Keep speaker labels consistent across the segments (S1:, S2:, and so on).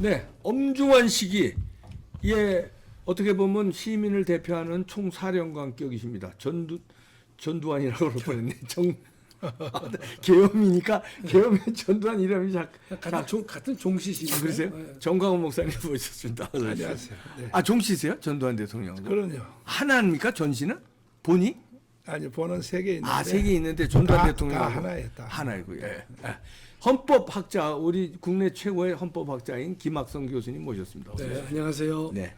S1: 네, 엄중한 시기. 예, 어떻게 보면 시민을 대표하는 총사령관격이십니다. 전두환이라고 그럴 뻔했네. 계엄이니까 계엄의 전두환 이름이
S2: 같은 종씨시죠.
S1: 그러세요?
S2: 네.
S1: 정광훈 목사님 모셨습니다.
S2: 안녕하세요. 네.
S1: 아, 종씨세요? 전두환 대통령.
S2: 그럼요.
S1: 하나입니까? 전씨는? 본이?
S2: 아니 본은 세 개 있는데.
S1: 아, 세 개 있는데 전두환
S2: 다
S1: 대통령
S2: 하나에 다.
S1: 하나이고. 예. 헌법학자, 우리 국내 최고의 헌법학자인 김학성 교수님 모셨습니다.
S2: 네, 안녕하세요.
S1: 네.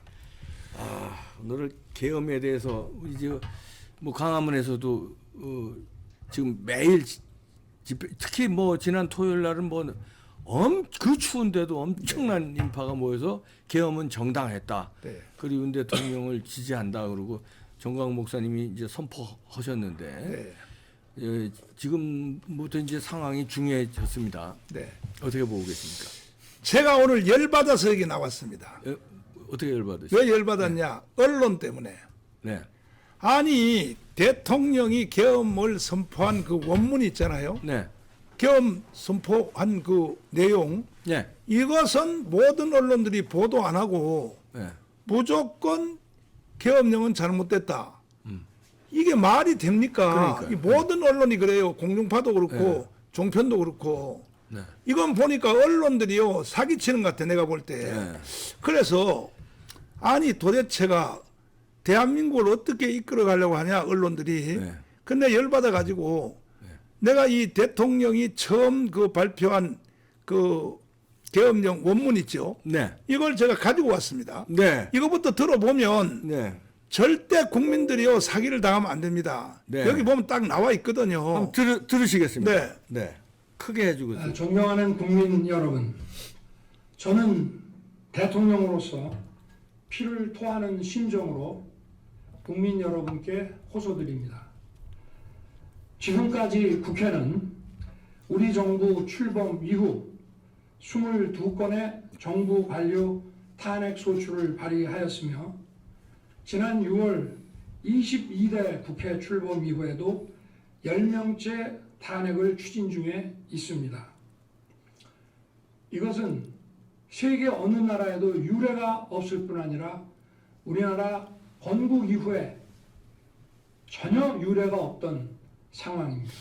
S1: 아, 오늘 계엄에 대해서 이제 뭐 광화문에서도 지금 매일 집회, 특히 뭐 지난 토요일 날은 뭐 그 추운데도 엄청난 인파가 모여서 계엄은 정당했다.
S2: 네.
S1: 그리고 윤 대통령을 지지한다 그러고 정광 목사님이 이제 선포하셨는데
S2: 네.
S1: 지금부터 이제 상황이 중요해졌습니다.
S2: 네.
S1: 어떻게 보고 계십니까?
S2: 제가 오늘 열받아서 여기 나왔습니다.
S1: 어떻게 열받으시죠?
S2: 왜 열받았냐? 언론 때문에.
S1: 네.
S2: 아니 대통령이 계엄을 선포한 그 원문 있잖아요.
S1: 네.
S2: 계엄 선포한 그 내용
S1: 네.
S2: 이것은 모든 언론들이 보도 안 하고
S1: 네.
S2: 무조건 계엄령은 잘못됐다. 이게 말이 됩니까?
S1: 그러니까요.
S2: 이 모든 언론이 그래요. 공중파도 그렇고
S1: 네.
S2: 종편도 그렇고.
S1: 네.
S2: 이건 보니까 언론들이요 사기치는 것 같아 내가 볼 때.
S1: 네.
S2: 그래서 아니 도대체가 대한민국을 어떻게 이끌어 가려고 하냐 언론들이.
S1: 네.
S2: 근데 열받아 가지고 내가 이 대통령이 처음 그 발표한 그 계엄령 원문 있죠.
S1: 네.
S2: 이걸 제가 가지고 왔습니다.
S1: 네.
S2: 이거부터 들어보면
S1: 네.
S2: 절대 국민들이요 사기를 당하면 안 됩니다.
S1: 네.
S2: 여기 보면 딱 나와 있거든요.
S1: 한번 들으시겠습니다.
S2: 네.
S1: 네. 크게 해주고.
S3: 존경하는 국민 여러분, 저는 대통령으로서 피를 토하는 심정으로 국민 여러분께 호소드립니다. 지금까지 국회는 우리 정부 출범 이후 22건의 정부 관료 탄핵 소추를 발의하였으며 지난 6월 22대 국회 출범 이후에도 10명째 탄핵을 추진 중에 있습니다. 이것은 세계 어느 나라에도 유례가 없을 뿐 아니라 우리나라 건국 이후에 전혀 유례가 없던 상황입니다.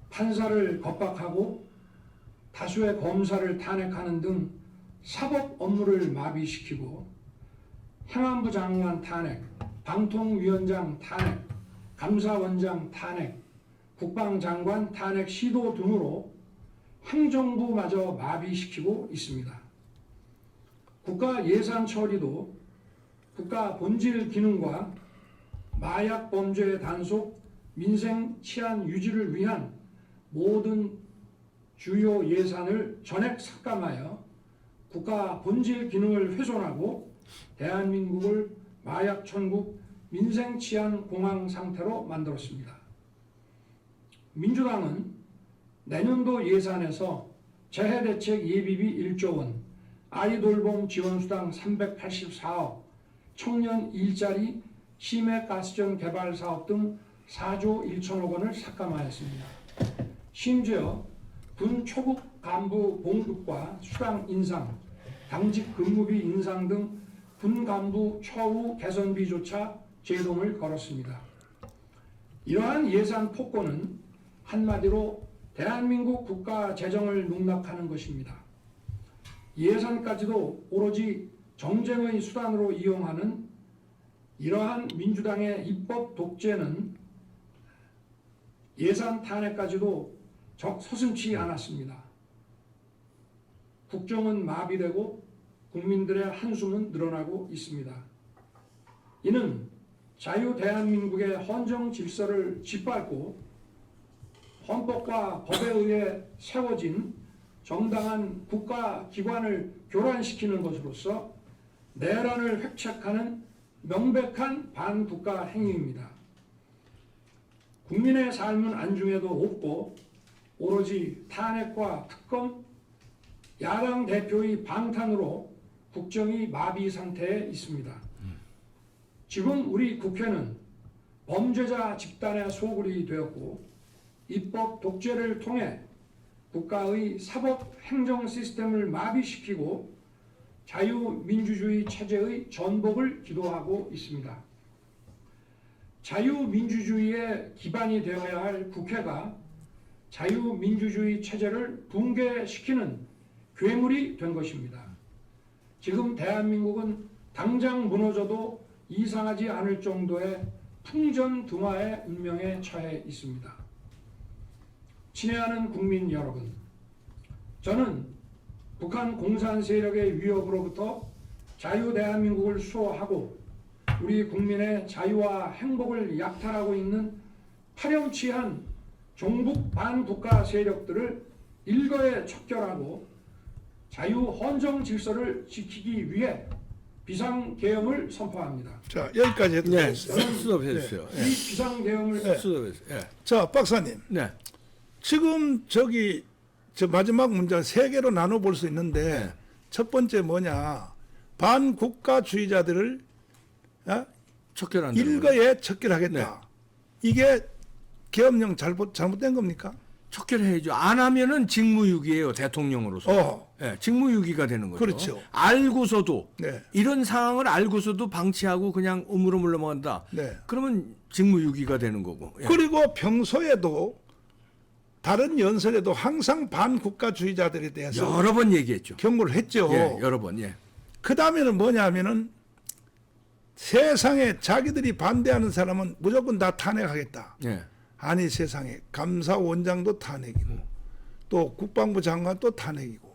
S3: 판사를 겁박하고 다수의 검사를 탄핵하는 등 사법 업무를 마비시키고 행안부 장관 탄핵, 방통위원장 탄핵, 감사원장 탄핵, 국방장관 탄핵 시도 등으로 행정부마저 마비시키고 있습니다. 국가 예산 처리도 국가 본질 기능과 마약 범죄 단속, 민생 치안 유지를 위한 모든 주요 예산을 전액 삭감하여 국가 본질 기능을 훼손하고 대한민국을 마약 천국, 민생 치안 공황 상태로 만들었습니다. 민주당은 내년도 예산에서 재해대책 예비비 1조 원, 아이돌봄 지원수당 384억, 청년 일자리, 심해가스전 개발 사업 등 4조 1천억 원을 삭감하였습니다. 심지어 군 초급 간부 봉급과 수당 인상, 당직 근무비 인상 등 군 간부 처우 개선비조차 제동을 걸었습니다. 이러한 예산 폭거는 한마디로 대한민국 국가 재정을 농락하는 것입니다. 예산까지도 오로지 정쟁의 수단으로 이용하는 이러한 민주당의 입법 독재는 예산 탄핵까지도 서슴지 않았습니다. 국정은 마비되고 국민들의 한숨은 늘어나고 있습니다. 이는 자유 대한민국의 헌정 질서를 짓밟고 헌법과 법에 의해 세워진 정당한 국가기관을 교란시키는 것으로서 내란을 획책하는 명백한 반국가 행위입니다. 국민의 삶은 안중에도 없고 오로지 탄핵과 특검, 야당 대표의 방탄으로 국정이 마비 상태에 있습니다. 지금 우리 국회는 범죄자 집단의 소굴이 되었고 입법 독재를 통해 국가의 사법 행정 시스템을 마비시키고 자유민주주의 체제의 전복을 기도하고 있습니다. 자유민주주의의 기반이 되어야 할 국회가 자유민주주의 체제를 붕괴시키는 괴물이 된 것입니다. 지금 대한민국은 당장 무너져도 이상하지 않을 정도의 풍전등화의 운명에 처해 있습니다. 친애하는 국민 여러분, 저는 북한 공산 세력의 위협으로부터 자유 대한민국을 수호하고 우리 국민의 자유와 행복을 약탈하고 있는 파렴치한 종북 반국가 세력들을 일거에 척결하고 자유 헌정 질서를 지키기 위해 비상계엄을 선포합니다.
S2: 자, 여기까지 해도
S1: 네,
S2: 되겠어요.
S1: 수업해 주세요.
S3: 이 비상계엄을
S1: 수업해 주세요. 예.
S2: 자, 박사님.
S1: 네.
S2: 지금 저기 저 마지막 문제 세 개로 나눠 볼 수 있는데
S1: 네.
S2: 첫 번째 뭐냐? 반국가주의자들을
S1: 척결한다.
S2: 일거에 척결하겠다. 이게 계엄령 잘못된 겁니까?
S1: 척결해야죠. 안 하면은 직무유기예요, 대통령으로서. 예, 직무유기가 되는 거죠.
S2: 그렇죠.
S1: 알고서도
S2: 네.
S1: 이런 상황을 알고서도 방치하고 그냥 우물우물 넘어간다.
S2: 네.
S1: 그러면 직무유기가 되는 거고. 예.
S2: 그리고 평소에도 다른 연설에도 항상 반국가주의자들에 대해서
S1: 여러 번 얘기했죠.
S2: 경고를 했죠.
S1: 예, 여러 번. 예.
S2: 그 다음에는 뭐냐면은 세상에 자기들이 반대하는 사람은 무조건 다 탄핵하겠다.
S1: 예.
S2: 아니 세상에 감사원장도 탄핵이고 또 국방부 장관도 탄핵이고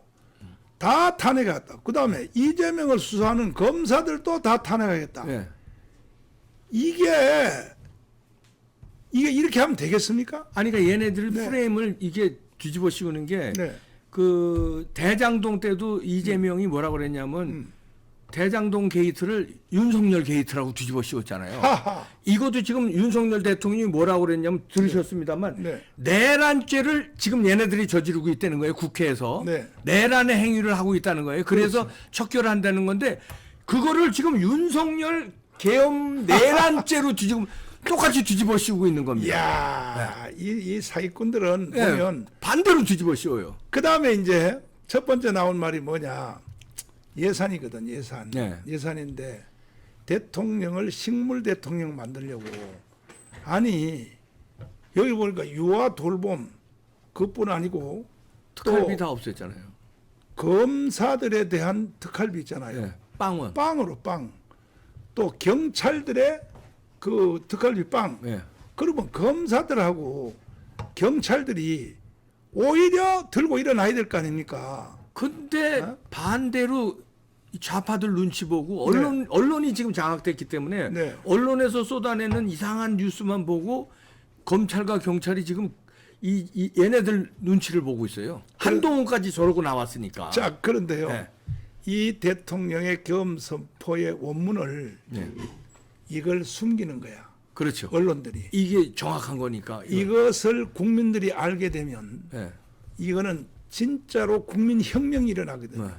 S2: 다 탄핵하겠다. 그 다음에 이재명을 수사하는 검사들도 다 탄핵하겠다.
S1: 예.
S2: 이게 이렇게 하면 되겠습니까?
S1: 아니 그러니까 얘네들
S2: 네.
S1: 프레임을 이게 뒤집어 씌우는 게
S2: 네.
S1: 그 대장동 때도 이재명이 뭐라고 그랬냐면 대장동 게이트를 윤석열 게이트라고 뒤집어 씌웠잖아요.
S2: 하하.
S1: 이것도 지금 윤석열 대통령이 뭐라고 그랬냐면 들으셨습니다만
S2: 네.
S1: 내란죄를 지금 얘네들이 저지르고 있다는 거예요. 국회에서.
S2: 네.
S1: 내란의 행위를 하고 있다는 거예요. 그래서
S2: 그렇죠.
S1: 척결한다는 건데 그거를 지금 윤석열 계엄 내란죄로 지금 똑같이 뒤집어 씌우고 있는 겁니다.
S2: 이야, 이 사기꾼들은
S1: 예,
S2: 보면
S1: 반대로 뒤집어 씌워요.
S2: 그 다음에 이제 첫 번째 나온 말이 뭐냐? 예산이거든, 예산.
S1: 네.
S2: 예산인데 대통령을 식물 대통령 만들려고. 아니, 여기 보니까 유아 돌봄 그뿐 아니고
S1: 특활비
S2: 또
S1: 다 없앴잖아요.
S2: 검사들에 대한 특활비 있잖아요.
S1: 예, 빵원.
S2: 빵으로 빵. 또 경찰들의 그 특활비 빵.
S1: 예.
S2: 그러면 검사들하고 경찰들이 오히려 들고 일어나야 될 거 아닙니까?
S1: 근데
S2: 어?
S1: 반대로 이 좌파들 눈치 보고
S2: 네.
S1: 언론이 지금 장악됐기 때문에
S2: 네.
S1: 언론에서 쏟아내는 이상한 뉴스만 보고 검찰과 경찰이 지금 이 얘네들 눈치를 보고 있어요. 한동훈까지 저러고 나왔으니까.
S2: 자, 그런데요.
S1: 네.
S2: 이 대통령의 계엄 선포의 원문을
S1: 네.
S2: 이걸 숨기는 거야.
S1: 그렇죠.
S2: 언론들이.
S1: 이게 정확한 거니까.
S2: 이것을 국민들이 알게 되면
S1: 네.
S2: 이거는 진짜로 국민 혁명이 일어나거든요.
S1: 네.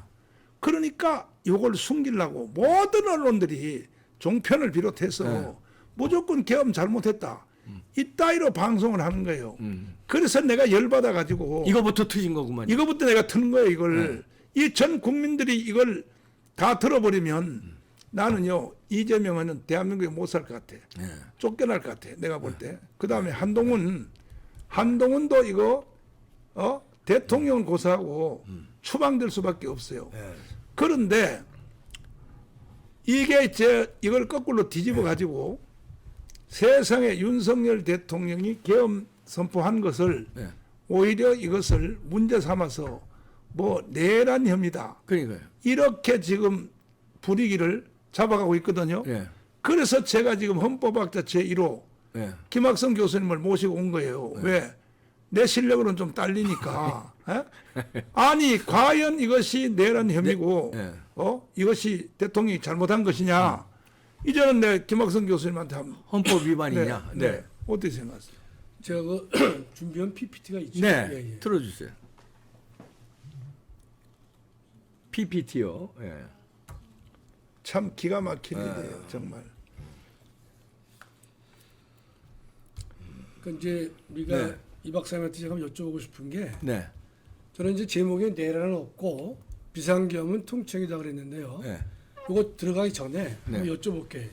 S2: 그러니까 이걸 숨기려고 모든 언론들이 종편을 비롯해서
S1: 네.
S2: 무조건 계엄 잘못했다. 이따위로 방송을 하는 거예요.
S1: 음.
S2: 그래서 내가 열받아 가지고
S1: 이거부터 터진 거구만.
S2: 이거부터 내가 트는 거예요. 이걸 이 전 국민들이 이걸 다 들어버리면 나는요 이재명은 대한민국에 못 살 것 같아.
S1: 네.
S2: 쫓겨날 것 같아. 내가 볼 때. 그 다음에 한동훈도 이거 대통령을 고소하고 추방될 수밖에 없어요.
S1: 네.
S2: 그런데 이게 이걸 거꾸로 뒤집어 가지고 세상에 윤석열 대통령이 계엄 선포한 것을
S1: 네.
S2: 오히려 이것을 문제 삼아서 뭐 내란 혐의다.
S1: 그러니까요.
S2: 이렇게 지금 분위기를 잡아가고 있거든요.
S1: 네.
S2: 그래서 제가 지금 헌법학자 제1호
S1: 네.
S2: 김학성 교수님을 모시고 온 거예요. 왜? 내 실력으로는 좀 딸리니까. 에? 아니 과연 이것이 내란 혐의고
S1: 네.
S2: 이것이 대통령이 잘못한 것이냐. 이제는 내 김학성 교수님한테 한번
S1: 헌법 위반이냐?
S2: 네. 어떻게 생각하세요?
S4: 제가 그 준비한 PPT가 있죠.
S1: 네.
S4: 예, 예.
S1: 틀어주세요. PPT요. 예.
S2: 참 기가 막힌 일이에요. 정말.
S4: 그러니까 이제 우리가
S1: 네.
S4: 이 박사님한테 제가 한번 여쭤보고 싶은 게
S1: 네.
S4: 저는 이제 제목에 내란은 없고 비상계엄은 통칭이다 그랬는데요.
S1: 네.
S4: 이거 들어가기 전에
S1: 네.
S4: 한번 여쭤볼게.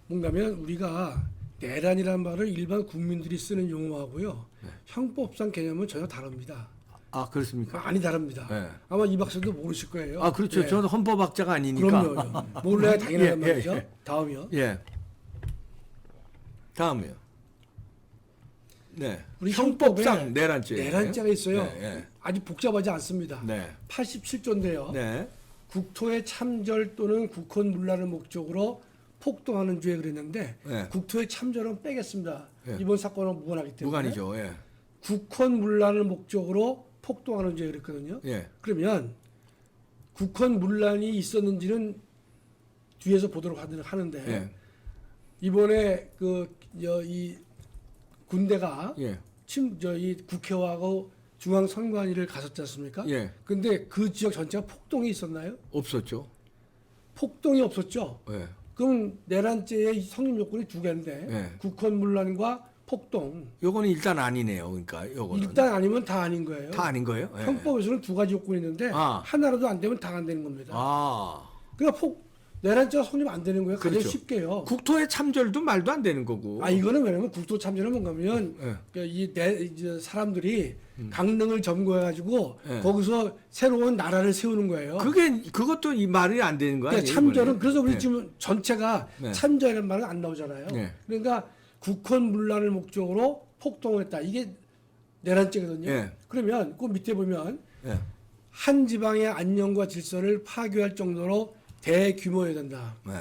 S4: 뭔가면 우리가 내란이라는 말을 일반 국민들이 쓰는 용어하고요.
S1: 네.
S4: 형법상 개념은 전혀 다릅니다.
S1: 아 그렇습니까?
S4: 많이 다릅니다.
S1: 네.
S4: 아마 이 박사도 모르실 거예요.
S1: 아 그렇죠.
S4: 네.
S1: 저는 헌법학자가 아니니까.
S4: 그럼요. 몰라야 당연한
S1: 예, 예,
S4: 말이죠.
S1: 예.
S4: 다음이요.
S1: 예. 다음이요. 네.
S4: 우리
S1: 형법상
S4: 형법에
S1: 내란죄.
S4: 내란죄가 있어요.
S1: 네.
S4: 아주 복잡하지 않습니다.
S1: 네.
S4: 87조인데요.
S1: 네.
S4: 국토의 참절 또는 국헌 문란을 목적으로 폭동하는 죄 그랬는데
S1: 네.
S4: 국토의 참절은 빼겠습니다.
S1: 네.
S4: 이번 사건은 무관하기 때문에
S1: 무관이죠. 예.
S4: 국헌 문란을 목적으로 폭동하는 죄 그랬거든요.
S1: 예.
S4: 그러면 국헌 문란이 있었는지는 뒤에서 보도록 하는데
S1: 예.
S4: 이번에 이 군대가
S1: 예.
S4: 이 국회하고 중앙선관위를 갔었지 않습니까?
S1: 예.
S4: 근데 그 지역 전체가 폭동이 있었나요?
S1: 없었죠.
S4: 폭동이 없었죠.
S1: 예.
S4: 그럼 내란죄의 성립 요건이 두 개인데
S1: 예.
S4: 국헌문란과 폭동.
S1: 요거는 일단 아니네요. 그러니까 요거는
S4: 일단 아니면 다 아닌 거예요.
S1: 다 아닌 거예요? 예.
S4: 형법에서는 두 가지 요건이 있는데
S1: 아.
S4: 하나라도 안 되면 다 안 되는 겁니다.
S1: 아.
S4: 그러니까 내란죄가 성립 안 되는 거예요. 가장
S1: 그렇죠.
S4: 쉽게요.
S1: 국토의 참절도 말도 안 되는 거고.
S4: 이거는 왜냐면 국토 참전은 뭔가면
S1: 예.
S4: 이제 사람들이 강릉을 점거해가지고
S1: 예.
S4: 거기서 새로운 나라를 세우는 거예요.
S1: 그것도 이 말이 안 되는 거 아니에요?
S4: 그러니까 참전은
S1: 이번에?
S4: 그래서 우리
S1: 예.
S4: 지금 전체가
S1: 네.
S4: 참전이라는 말은 안 나오잖아요.
S1: 네.
S4: 그러니까 국헌문란을 목적으로 폭동을 했다. 이게 내란죄거든요.
S1: 네.
S4: 그러면 그 밑에 보면
S1: 예.
S4: 한 지방의 안녕과 질서를 파괴할 정도로 대규모여야 된다.
S1: 네.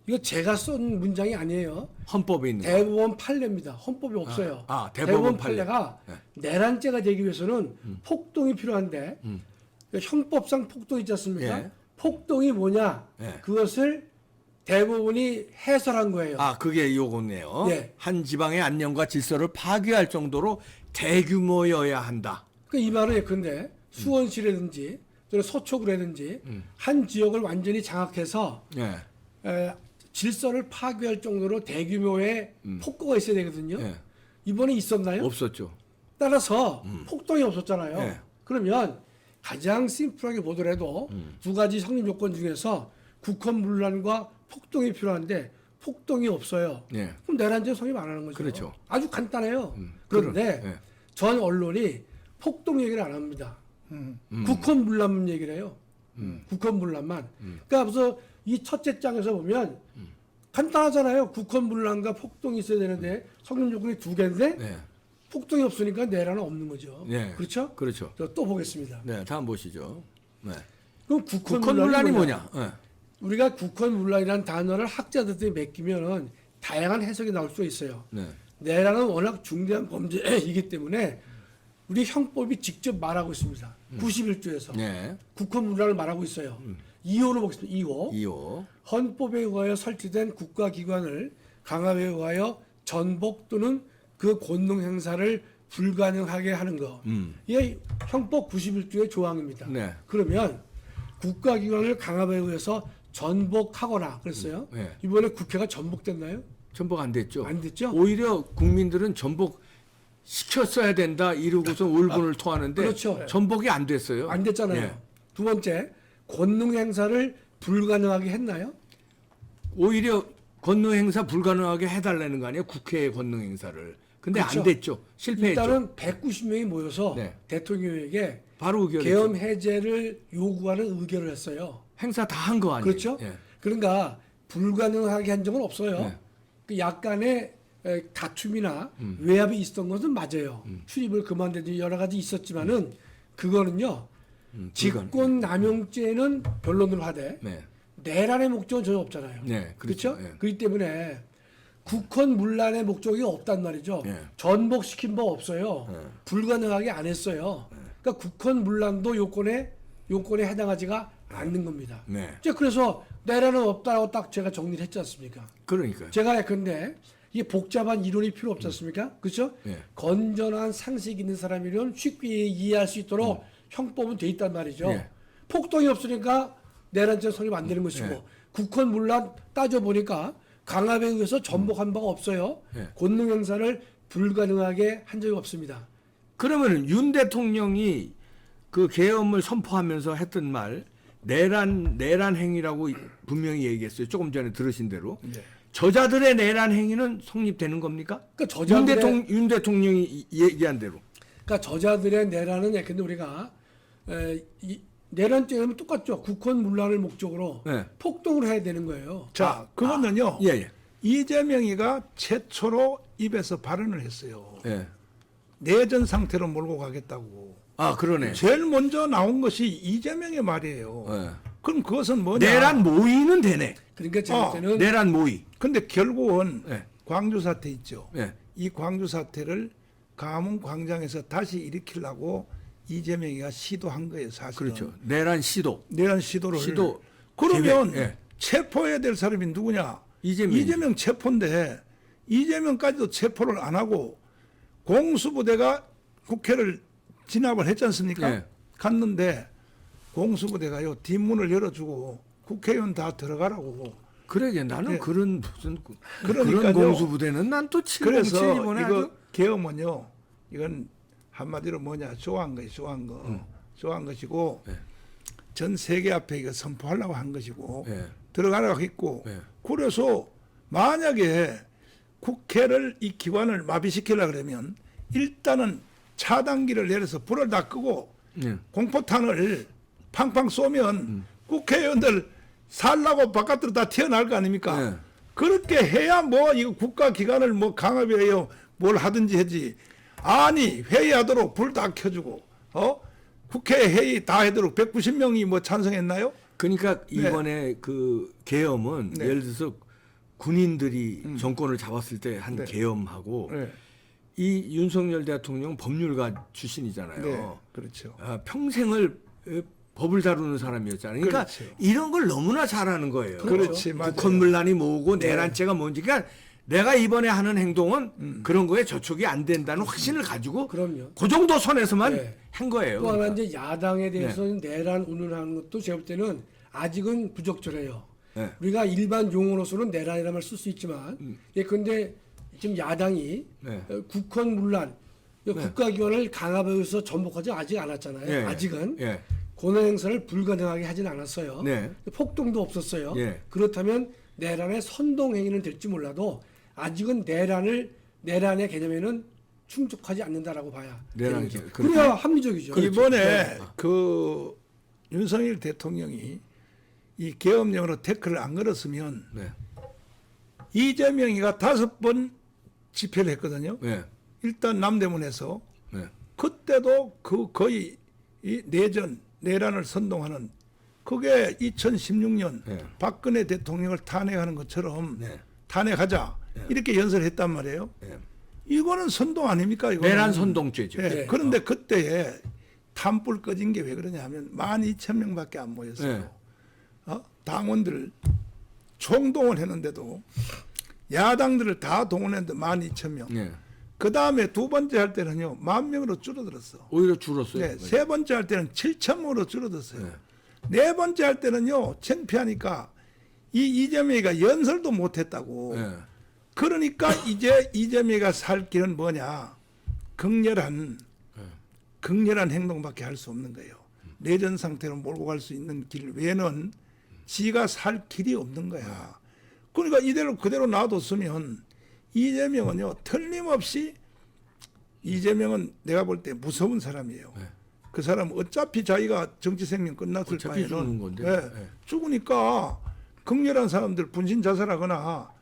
S4: 이거 제가 쓴 문장이 아니에요.
S1: 헌법에 있는 거.
S4: 대법원 판례입니다. 헌법이 없어요.
S1: 대법원
S4: 판례가
S1: 네.
S4: 내란죄가 되기 위해서는 폭동이 필요한데 그러니까 형법상 폭동 있지 않습니까?
S1: 예.
S4: 폭동이 뭐냐?
S1: 예.
S4: 그것을 대법원이 해설한 거예요.
S1: 그게 요거네요.
S4: 예.
S1: 한 지방의 안녕과 질서를 파괴할 정도로 대규모여야 한다.
S4: 이 말은 예컨대 수원시라든지 또는 서초구라든지 한 지역을 완전히 장악해서
S1: 예.
S4: 질서를 파괴할 정도로 대규모의 폭거가 있어야 되거든요.
S1: 예.
S4: 이번에 있었나요?
S1: 없었죠.
S4: 따라서 폭동이 없었잖아요.
S1: 예.
S4: 그러면 가장 심플하게 보더라도 두 가지 성립 요건 중에서 국헌문란과 폭동이 필요한데 폭동이 없어요.
S1: 예.
S4: 그럼 내란죄 성립 안 하는 거죠.
S1: 그렇죠.
S4: 아주 간단해요. 그런데
S1: 예.
S4: 전 언론이 폭동 얘기를 안 합니다. 국헌문란만 얘기를 해요. 국헌문란만. 그러니까 그래서 이 첫째 장에서 보면 간단하잖아요. 국헌문란과 폭동이 있어야 되는데 성립 요건이 두 개인데
S1: 네.
S4: 폭동이 없으니까 내란은 없는 거죠.
S1: 네.
S4: 그렇죠?
S1: 그렇죠.
S4: 또 보겠습니다.
S1: 네, 다음 보시죠. 네.
S4: 그럼
S1: 국헌문란이 뭐냐? 네.
S4: 우리가 국헌문란이라는 단어를 학자들한테 맡기면은 다양한 해석이 나올 수 있어요.
S1: 네.
S4: 내란은 워낙 중대한 범죄이기 때문에 우리 형법이 직접 말하고 있습니다. 91조에서
S1: 네.
S4: 국헌문란을 말하고 있어요. 2호로 보겠습니다. 2호.
S1: 2호.
S4: 헌법에 의하여 설치된 국가기관을 강압에 의하여 전복 또는 그 권능 행사를 불가능하게 하는 거. 이게 형법 91조의 조항입니다.
S1: 네.
S4: 그러면 국가기관을 강압에 의해서 전복하거나 그랬어요.
S1: 네.
S4: 이번에 국회가 전복됐나요?
S1: 전복 안 됐죠.
S4: 안 됐죠?
S1: 오히려 국민들은 전복 시켰어야 된다 이러고서 울분을 토하는데
S4: 그렇죠.
S1: 전복이 안 됐어요.
S4: 안 됐잖아요.
S1: 예.
S4: 두 번째, 권능 행사를 불가능하게 했나요?
S1: 오히려 권능 행사 불가능하게 해달라는 거 아니에요? 국회의 권능 행사를. 근데
S4: 그렇죠.
S1: 안 됐죠. 실패했죠.
S4: 일단은 190명이 모여서
S1: 네.
S4: 대통령에게
S1: 바로 의결했죠.
S4: 계엄 해제를 요구하는 의결을 했어요.
S1: 행사 다 한 거 아니에요?
S4: 그렇죠?
S1: 예.
S4: 그러니까 불가능하게 한 적은 없어요.
S1: 네.
S4: 그 약간의 다툼이나 외압이 있었던 것은 맞아요. 출입을 그만두지 여러 가지 있었지만은 그거는요. 직권남용죄는 변론을 하되
S1: 네.
S4: 내란의 목적은 전혀 없잖아요.
S1: 네,
S4: 그렇죠?
S1: 그렇죠. 예.
S4: 그렇기 때문에 국헌문란의 목적이 없단 말이죠.
S1: 예.
S4: 전복시킨 바 없어요.
S1: 예.
S4: 불가능하게 안 했어요. 그러니까 국헌문란도 요건에 해당하지가 않는 겁니다.
S1: 네.
S4: 이제 그래서 내란은 없다고 딱 제가 정리를 했지 않습니까?
S1: 그러니까요.
S4: 제가 근데 이게 복잡한 이론이 필요 없지 않습니까? 그렇죠?
S1: 예.
S4: 건전한 상식 있는 사람이면 쉽게 이해할 수 있도록 형법은 돼 있단 말이죠.
S1: 예.
S4: 폭동이 없으니까 내란죄 성립 안 되는 것이고
S1: 예.
S4: 국헌문란 따져보니까 강압에 의해서 전복한 바가 없어요.
S1: 예.
S4: 권능 행사를 불가능하게 한 적이 없습니다.
S1: 그러면 윤 대통령이 그 계엄을 선포하면서 했던 말 내란 행위라고 분명히 얘기했어요. 조금 전에 들으신 대로.
S2: 네.
S1: 저자들의 내란 행위는 성립되는 겁니까?
S4: 그러니까
S1: 윤 대통령이 얘기한 대로.
S4: 그러니까 저자들의 내란은 예컨대 우리가 내란죄는 똑같죠. 국권 문란을 목적으로
S1: 네.
S4: 폭동을 해야 되는 거예요.
S2: 자, 그거는요.
S1: 예, 예.
S2: 이재명이가 최초로 입에서 발언을 했어요.
S1: 예.
S2: 내전 상태로 몰고 가겠다고.
S1: 아, 그러네.
S2: 제일 먼저 나온 것이 이재명의 말이에요.
S1: 예.
S2: 그럼 그것은 뭐냐?
S1: 내란 모의는 되네.
S4: 그러니까 제가 볼 때는
S1: 내란 모의.
S2: 근데 결국은
S1: 예.
S2: 광주 사태 있죠.
S1: 예.
S2: 이 광주 사태를 가문 광장에서 다시 일으키려고 이재명이가 시도한 거예요, 사실은.
S1: 그렇죠. 내란 시도.
S2: 내란 시도를.
S1: 시도
S2: 그러면
S1: 계획, 예.
S2: 체포해야 될 사람이 누구냐?
S1: 이재명.
S2: 체포인데 이재명까지도 체포를 안 하고 공수부대가 국회를 진압을 했지 않습니까?
S1: 예.
S2: 갔는데 공수부대가요 뒷문을 열어주고 국회의원 다 들어가라고.
S1: 그러게 나는
S2: 네.
S1: 그런 무슨
S2: 그러니까요.
S1: 그런 공수부대는 난 또 707
S2: 그래서
S1: 이번에
S2: 이거
S1: 아주
S2: 계엄은요 이건 한마디로 뭐냐 좋아한 거예요, 좋아한 거. 좋아한 것이고
S1: 네.
S2: 전 세계 앞에 이거 선포하려고 한 것이고
S1: 예.
S2: 들어가라고 했고
S1: 네.
S2: 그래서 만약에 국회를 이 기관을 마비시키려고 그러면 일단은 차단기를 내려서 불을 다 끄고
S1: 예.
S2: 공포탄을 팡팡 쏘면 국회의원들 살라고 바깥으로 다 튀어나올 거 아닙니까?
S1: 네.
S2: 그렇게 해야 뭐 이거 국가기관을 뭐 강압해요 뭘 하든지 하지. 아니 회의하도록 불 다 켜주고 국회 회의 다 하도록 190명이 뭐 찬성했나요?
S1: 그러니까 이번에 그 계엄은
S2: 네.
S1: 예를 들어서 군인들이 정권을 잡았을 때 한
S2: 네.
S1: 계엄하고
S2: 네.
S1: 이 윤석열 대통령 법률가 출신이잖아요.
S2: 네, 그렇죠.
S1: 아, 평생을 법을 다루는 사람이었잖아요. 그러니까
S2: 그렇죠.
S1: 이런 걸 너무나 잘하는 거예요.
S2: 그렇지, 맞아요.
S1: 국헌문란이 뭐고 내란죄가 뭔지. 그러니까 내가 이번에 하는 행동은 그런 거에 저촉이 안 된다는 확신을 가지고
S4: 그럼요.
S1: 그 정도 선에서만
S4: 네.
S1: 한 거예요.
S4: 또 하나
S1: 그러니까.
S4: 이제 야당에 대해서는 내란 운운하는 것도 제가 볼 때는 아직은 부적절해요.
S1: 네.
S4: 우리가 일반 용어로서는 내란이라는 말 쓸 수 있지만 예컨대 지금 야당이
S1: 네.
S4: 국헌 문란 국가기관을 강압해서 전복하지 아직 않았잖아요.
S1: 예.
S4: 아직은
S1: 예.
S4: 권한 행사를 불가능하게 하진 않았어요.
S1: 네.
S4: 폭동도 없었어요.
S1: 예.
S4: 그렇다면 내란의 선동 행위는 될지 몰라도 아직은 내란의 개념에는 충족하지 않는다라고 봐야
S1: 내란
S4: 되는 거죠.
S1: 개념.
S4: 그래야 합리적이죠.
S2: 이번에 그 윤석열 대통령이 이 계엄령으로 태클을 안 걸었으면
S1: 네.
S2: 이재명이가 5번 집회를 했거든요.
S1: 네.
S2: 일단 남대문에서
S1: 네.
S2: 그때도 그 거의 이 내란을 선동하는 그게 2016년
S1: 네.
S2: 박근혜 대통령을 탄핵하는 것처럼
S1: 네.
S2: 탄핵하자 이렇게 연설을 했단 말이에요.
S1: 네.
S2: 이거는 선동 아닙니까? 이거는.
S1: 내란 선동죄죠.
S2: 예,
S4: 네.
S2: 그런데 그때에 탄불 꺼진 게 왜 그러냐 하면 12,000명밖에 안 모였어요.
S1: 네.
S2: 당원들 총동원했는데도 야당들을 다 동원했는데 12,000명.
S1: 네.
S2: 그 다음에 두 번째 할 때는요 10,000명으로 줄어들었어.
S1: 오히려 줄었어요.
S2: 네, 세 번째 할 때는 7,000명으로 줄어들었어요.
S1: 네.
S2: 네 번째 할 때는요 창피하니까 이재명이가 연설도 못했다고.
S1: 네.
S2: 그러니까 이제 이재명이가 살 길은 뭐냐? 극렬한 행동밖에 할 수 없는 거예요. 내전 상태로 몰고 갈 수 있는 길 외에는 지가 살 길이 없는 거야. 그러니까 이대로 그대로 놔뒀으면 이재명은요 틀림없이 이재명은 내가 볼 때 무서운 사람이에요.
S1: 네.
S2: 그 사람 어차피 자기가 정치 생명 끝났을
S1: 어차피
S2: 바에는
S1: 죽는 건데.
S2: 네,
S1: 네.
S2: 죽으니까 극렬한 사람들 분신 자살하거나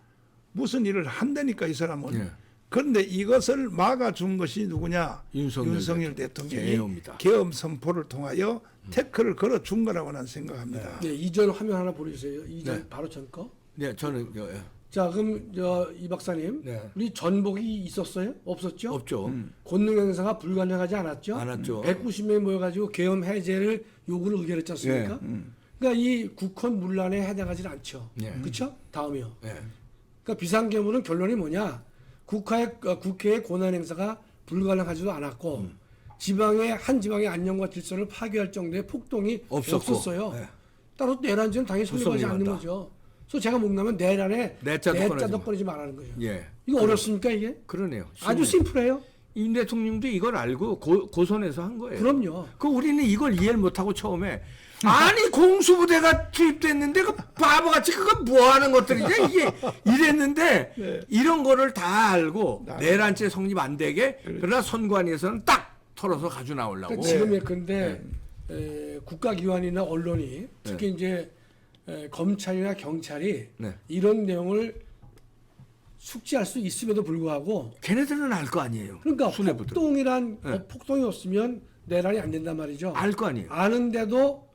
S2: 무슨 일을 한다니까 이 사람은.
S1: 네.
S2: 그런데 이것을 막아준 것이 누구냐?
S1: 윤석열
S2: 대통령이
S1: 계엄이다.
S2: 계엄 선포를 통하여 태클을 걸어준 거라고 나는 생각합니다.
S4: 네, 이전 화면 하나 보여주세요. 이전
S1: 네.
S4: 바로 전 거.
S1: 네, 저는 예.
S4: 자, 그럼 이 박사님,
S1: 네.
S4: 우리 전복이 있었어요? 없었죠?
S1: 없죠.
S4: 권능 행사가 불가능하지 않았죠?
S1: 않았죠.
S4: 190명이 모여가지고 계엄 해제를 요구를 의결했지 않습니까? 그러니까 이 국헌 문란에 해당하지 않죠.
S1: 네.
S4: 그렇죠? 다음이요.
S1: 예.
S4: 그러니까 비상계엄은 결론이 뭐냐? 국회의 권한 행사가 불가능하지도 않았고 한 지방의 안녕과 질서를 파괴할 정도의 폭동이
S1: 없었고.
S4: 없었어요.
S1: 네.
S4: 따라서 내란죄는 당연히 성립하지 않는
S1: 성립한다.
S4: 거죠. 그래서 제가 묵나면 내란에
S1: 내자도 꺼내지
S4: 꺼내지 말라는 거예요.
S1: 예.
S4: 이거 어렵습니까 이게?
S1: 그러네요.
S4: 아주 심플해요.
S1: 임 대통령도 이걸 알고 고선해서 한 거예요.
S4: 그럼요.
S1: 그 우리는 이걸 이해를 못하고 처음에 아니 공수부대가 투입됐는데 그 바보같이 그거 뭐하는 것들이냐 이게 이랬는데
S2: 네.
S1: 이런 거를 다 알고 내란죄 성립 안 되게 그러나 선관위에서는 딱 털어서 가져 나오려고.
S4: 그러니까 지금 예컨대 국가기관이나 언론이 특히 이제 검찰이나 경찰이
S1: 네.
S4: 이런 내용을 숙지할 수 있음에도 불구하고
S1: 걔네들은 알 거 아니에요.
S4: 그러니까
S1: 수뇌부들
S4: 폭동이란
S1: 네.
S4: 폭동이 없으면 내란이 안 된단 말이죠.
S1: 알 거 아니에요.
S4: 아는데도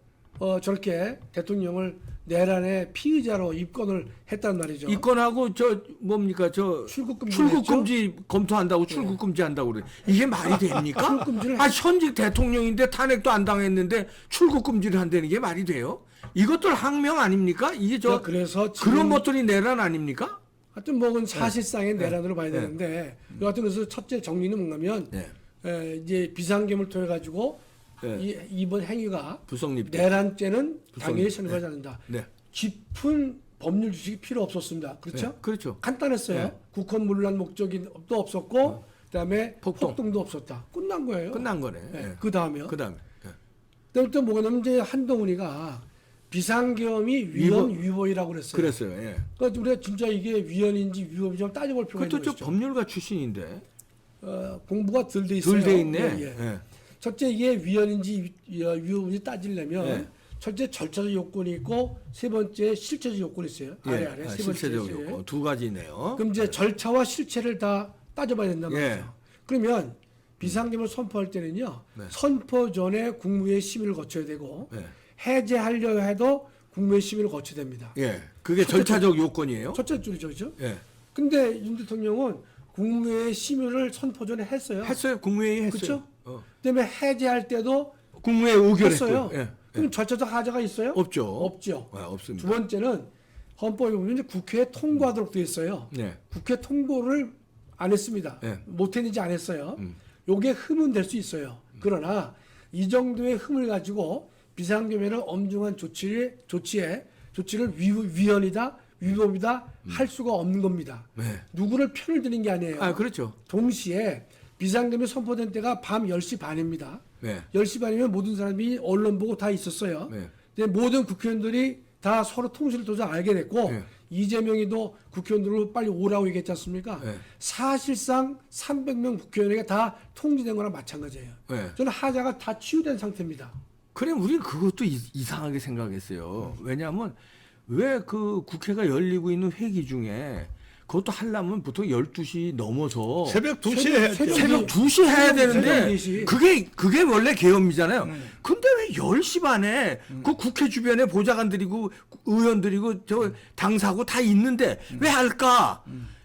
S4: 저렇게 대통령을 내란의 피의자로 입건을 했단 말이죠.
S1: 입건하고 저 뭡니까 저
S4: 출국금지
S1: 검토한다고 출국금지 한다고 그래. 이게 말이 됩니까?
S4: 출국금지를
S1: 아 현직 대통령인데 탄핵도 안 당했는데 출국금지를 한다는 게 말이 돼요? 이것들 항명 아닙니까? 이게 저
S4: 그래서 지금
S1: 그런 것들이 내란 아닙니까?
S4: 하여튼 뭐는 사실상의 내란으로 봐야
S1: 네.
S4: 되는데 여하튼 그래서 첫째 정리는 뭔가면
S1: 네.
S4: 이제 비상계엄을 통해 가지고
S1: 네.
S4: 이번 행위가
S1: 부성립
S4: 내란죄는 당연히 선고하지 않는다.
S1: 네.
S4: 깊은 법률 지식이 필요 없었습니다. 그렇죠?
S1: 네. 그렇죠.
S4: 간단했어요.
S1: 네.
S4: 국헌문란 목적이 또 없었고 그다음에
S1: 폭동.
S4: 폭동도 없었다. 끝난 거예요.
S1: 끝난 거네.
S4: 네.
S1: 네.
S4: 그 다음에요.
S1: 그다음에 네.
S4: 그다음에 또 뭐가 나면 이제 한동훈이가 비상계엄이 위헌이라고 그랬어요.
S1: 그랬어요. 예.
S4: 그러니까 우리가 진짜 이게 위헌인지 위법인지 좀 따져볼 필요가
S1: 그것도
S4: 있는
S1: 저
S4: 것이죠.
S1: 법률가 출신인데
S4: 공부가 덜 돼 있어요.
S1: 덜 돼 있네.
S4: 예, 예.
S1: 예.
S4: 첫째 이게 위헌인지 위법인지 따지려면
S1: 네.
S4: 첫째 절차적 요건이 있고 세 번째 실체적 요건이 있어요. 아래 세 번째
S1: 실체적
S4: 있어요.
S1: 요건 두 가지네요.
S4: 그럼 이제 절차와 실체를 다 따져봐야 된단
S1: 예.
S4: 말이죠. 그러면 비상계엄을 선포할 때는요.
S1: 네.
S4: 선포 전에 국무회의 심의를 거쳐야 되고
S1: 예.
S4: 해제하려 해도 국무회의 심의를 거쳐야 됩니다.
S1: 예. 그게 절차적 요건이에요.
S4: 첫째 줄이죠. 그죠?
S1: 예.
S4: 근데 윤 대통령은 국무회의 심의를 선포 전에 했어요.
S1: 했어요. 국무회의 했어요.
S4: 그렇죠?
S1: 어.
S4: 그다음에 해제할 때도
S1: 국무회의 의결했어요.
S4: 했어요.
S1: 예.
S4: 그럼 절차적 하자가 있어요?
S1: 없죠.
S4: 없죠.
S1: 아, 없습니다.
S4: 두 번째는 헌법에 보면 이제 국회에 통과하도록 되어 있어요.
S1: 네.
S4: 국회 통보를 안 했습니다.
S1: 네.
S4: 못했는지 안 했어요. 요게 흠은 될 수 있어요. 그러나 이 정도의 흠을 가지고 비상계엄에는 엄중한 조치를 위헌이다, 위법이다 할 수가 없는 겁니다.
S1: 네.
S4: 누구를 편을 드는 게 아니에요.
S1: 아, 그렇죠.
S4: 동시에 비상계엄이 선포된 때가 밤 10시 반입니다.
S1: 네.
S4: 10시 반이면 모든 사람이 언론 보고 다 있었어요.
S1: 네.
S4: 근데 모든 국회의원들이 다 서로 통신을 통해서 알게 됐고
S1: 네.
S4: 이재명이도 국회의원들로 빨리 오라고 얘기했지 않습니까?
S1: 네.
S4: 사실상 300명 국회의원에게 다 통지된 거랑 마찬가지예요.
S1: 네.
S4: 저는 하자가 다 치유된 상태입니다.
S1: 그래, 우리는 그것도 이상하게 생각했어요. 왜냐하면 왜 그 국회가 열리고 있는 회기 중에 그것도 하려면 보통 12시 넘어서
S2: 새벽 2시에 해야죠.
S1: 새벽 2시 해야 되는데
S4: 새벽 4시.
S1: 그게 원래 계엄이잖아요. 근데 왜 10시 반에 그 국회 주변에 보좌관들이고 의원들이고 저 당사고 다 있는데 왜 할까?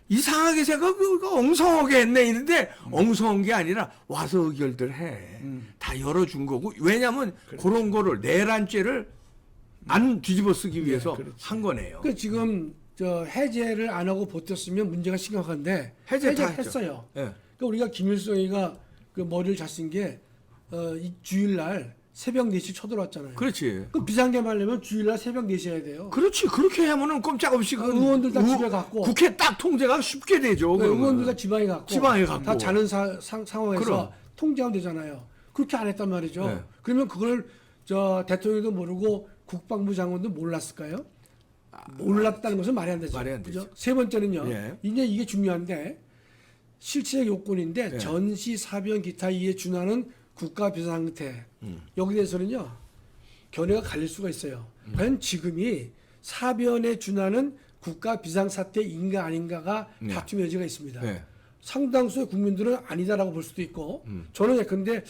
S1: 이상하게 생각하고 엉성하게 했네 이런데 엉성한 게 아니라 와서 의결들 해. 다 열어준 거고. 왜냐하면 그런 거를 내란죄를 안 뒤집어 쓰기 위해서 한 거네요.
S4: 그 지금 저 해제를 안 하고 버텼으면 문제가 심각한데
S1: 해제 다
S4: 해제했어요.
S1: 예.
S4: 그러니까 우리가 김일성이가 그 머리를 잘 쓴 게 이 주일날 새벽 4시 쳐들어왔잖아요.
S1: 그렇지.
S4: 그 비상계엄 하려면 주일날 새벽 4시 해야 돼요.
S1: 그렇지. 그렇게 하면은 꼼짝없이 그
S4: 의원들 다 집에 갔고.
S1: 국회 딱 통제가 쉽게 되죠.
S4: 네,
S1: 그러면.
S4: 의원들 다 지방에 갔고
S1: 지방에 갔고.
S4: 다 자는 상황에서
S1: 그럼.
S4: 통제하면 되잖아요. 그렇게 안 했단 말이죠.
S1: 네.
S4: 그러면 그걸 저 대통령도 모르고 국방부 장관도 몰랐을까요? 몰랐다는 것은 말이 안 되죠.
S1: 말이 안
S4: 그죠?
S1: 되죠.
S4: 세 번째는요.
S1: 예.
S4: 이제 이게 중요한데 실체적 요건인데
S1: 예.
S4: 전시, 사변, 기타 이에 준하는 국가 비상상태 여기 대해서는요 견해가 갈릴 수가 있어요. 과연 지금이 사변에 준하는 국가 비상사태인가 아닌가가
S1: 네.
S4: 다툼의 여지가 있습니다.
S1: 네.
S4: 상당수의 국민들은 아니다라고 볼 수도 있고 저는 예컨대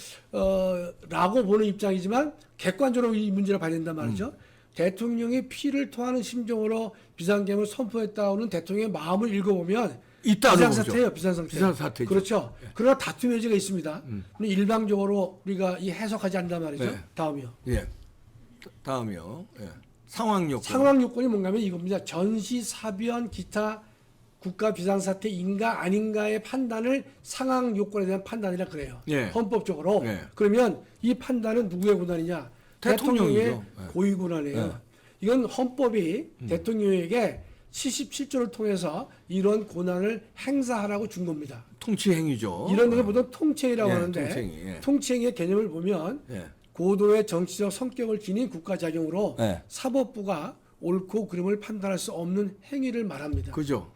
S4: 라고 보는 입장이지만 객관적으로 이 문제를 봐야 된단 말이죠. 대통령이 피를 토하는 심정으로 비상계엄을 선포했다는 대통령의 마음을 읽어보면
S1: 있다는
S4: 비상사태예요.
S1: 거죠.
S4: 비상상태.
S1: 비상사태죠.
S4: 그렇죠. 그러나 다툼의 여지가 있습니다. 근데 일방적으로 우리가 이 해석하지 않는단 말이죠.
S1: 네.
S4: 다음이요.
S1: 예. 다음이요. 예. 상황 요건.
S4: 상황 요건이 뭔가면 이겁니다. 전시, 사변, 기타 국가 비상사태인가 아닌가의 판단을 상황 요건에 대한 판단이라 그래요.
S1: 예.
S4: 헌법적으로.
S1: 예.
S4: 그러면 이 판단은 누구의 권한이냐?
S1: 대통령이죠.
S4: 대통령의
S1: 예.
S4: 고위 권한이에요.
S1: 예.
S4: 이건 헌법이 대통령에게 77조를 통해서 이런 권한을 행사하라고 준 겁니다.
S1: 통치 행위죠.
S4: 이런 게 보통 통치행위라고
S1: 예,
S4: 하는데
S1: 통치행위, 예.
S4: 통치행위의 개념을 보면
S1: 예.
S4: 고도의 정치적 성격을 지닌 국가작용으로
S1: 예.
S4: 사법부가 옳고 그름을 판단할 수 없는 행위를 말합니다.
S1: 그죠.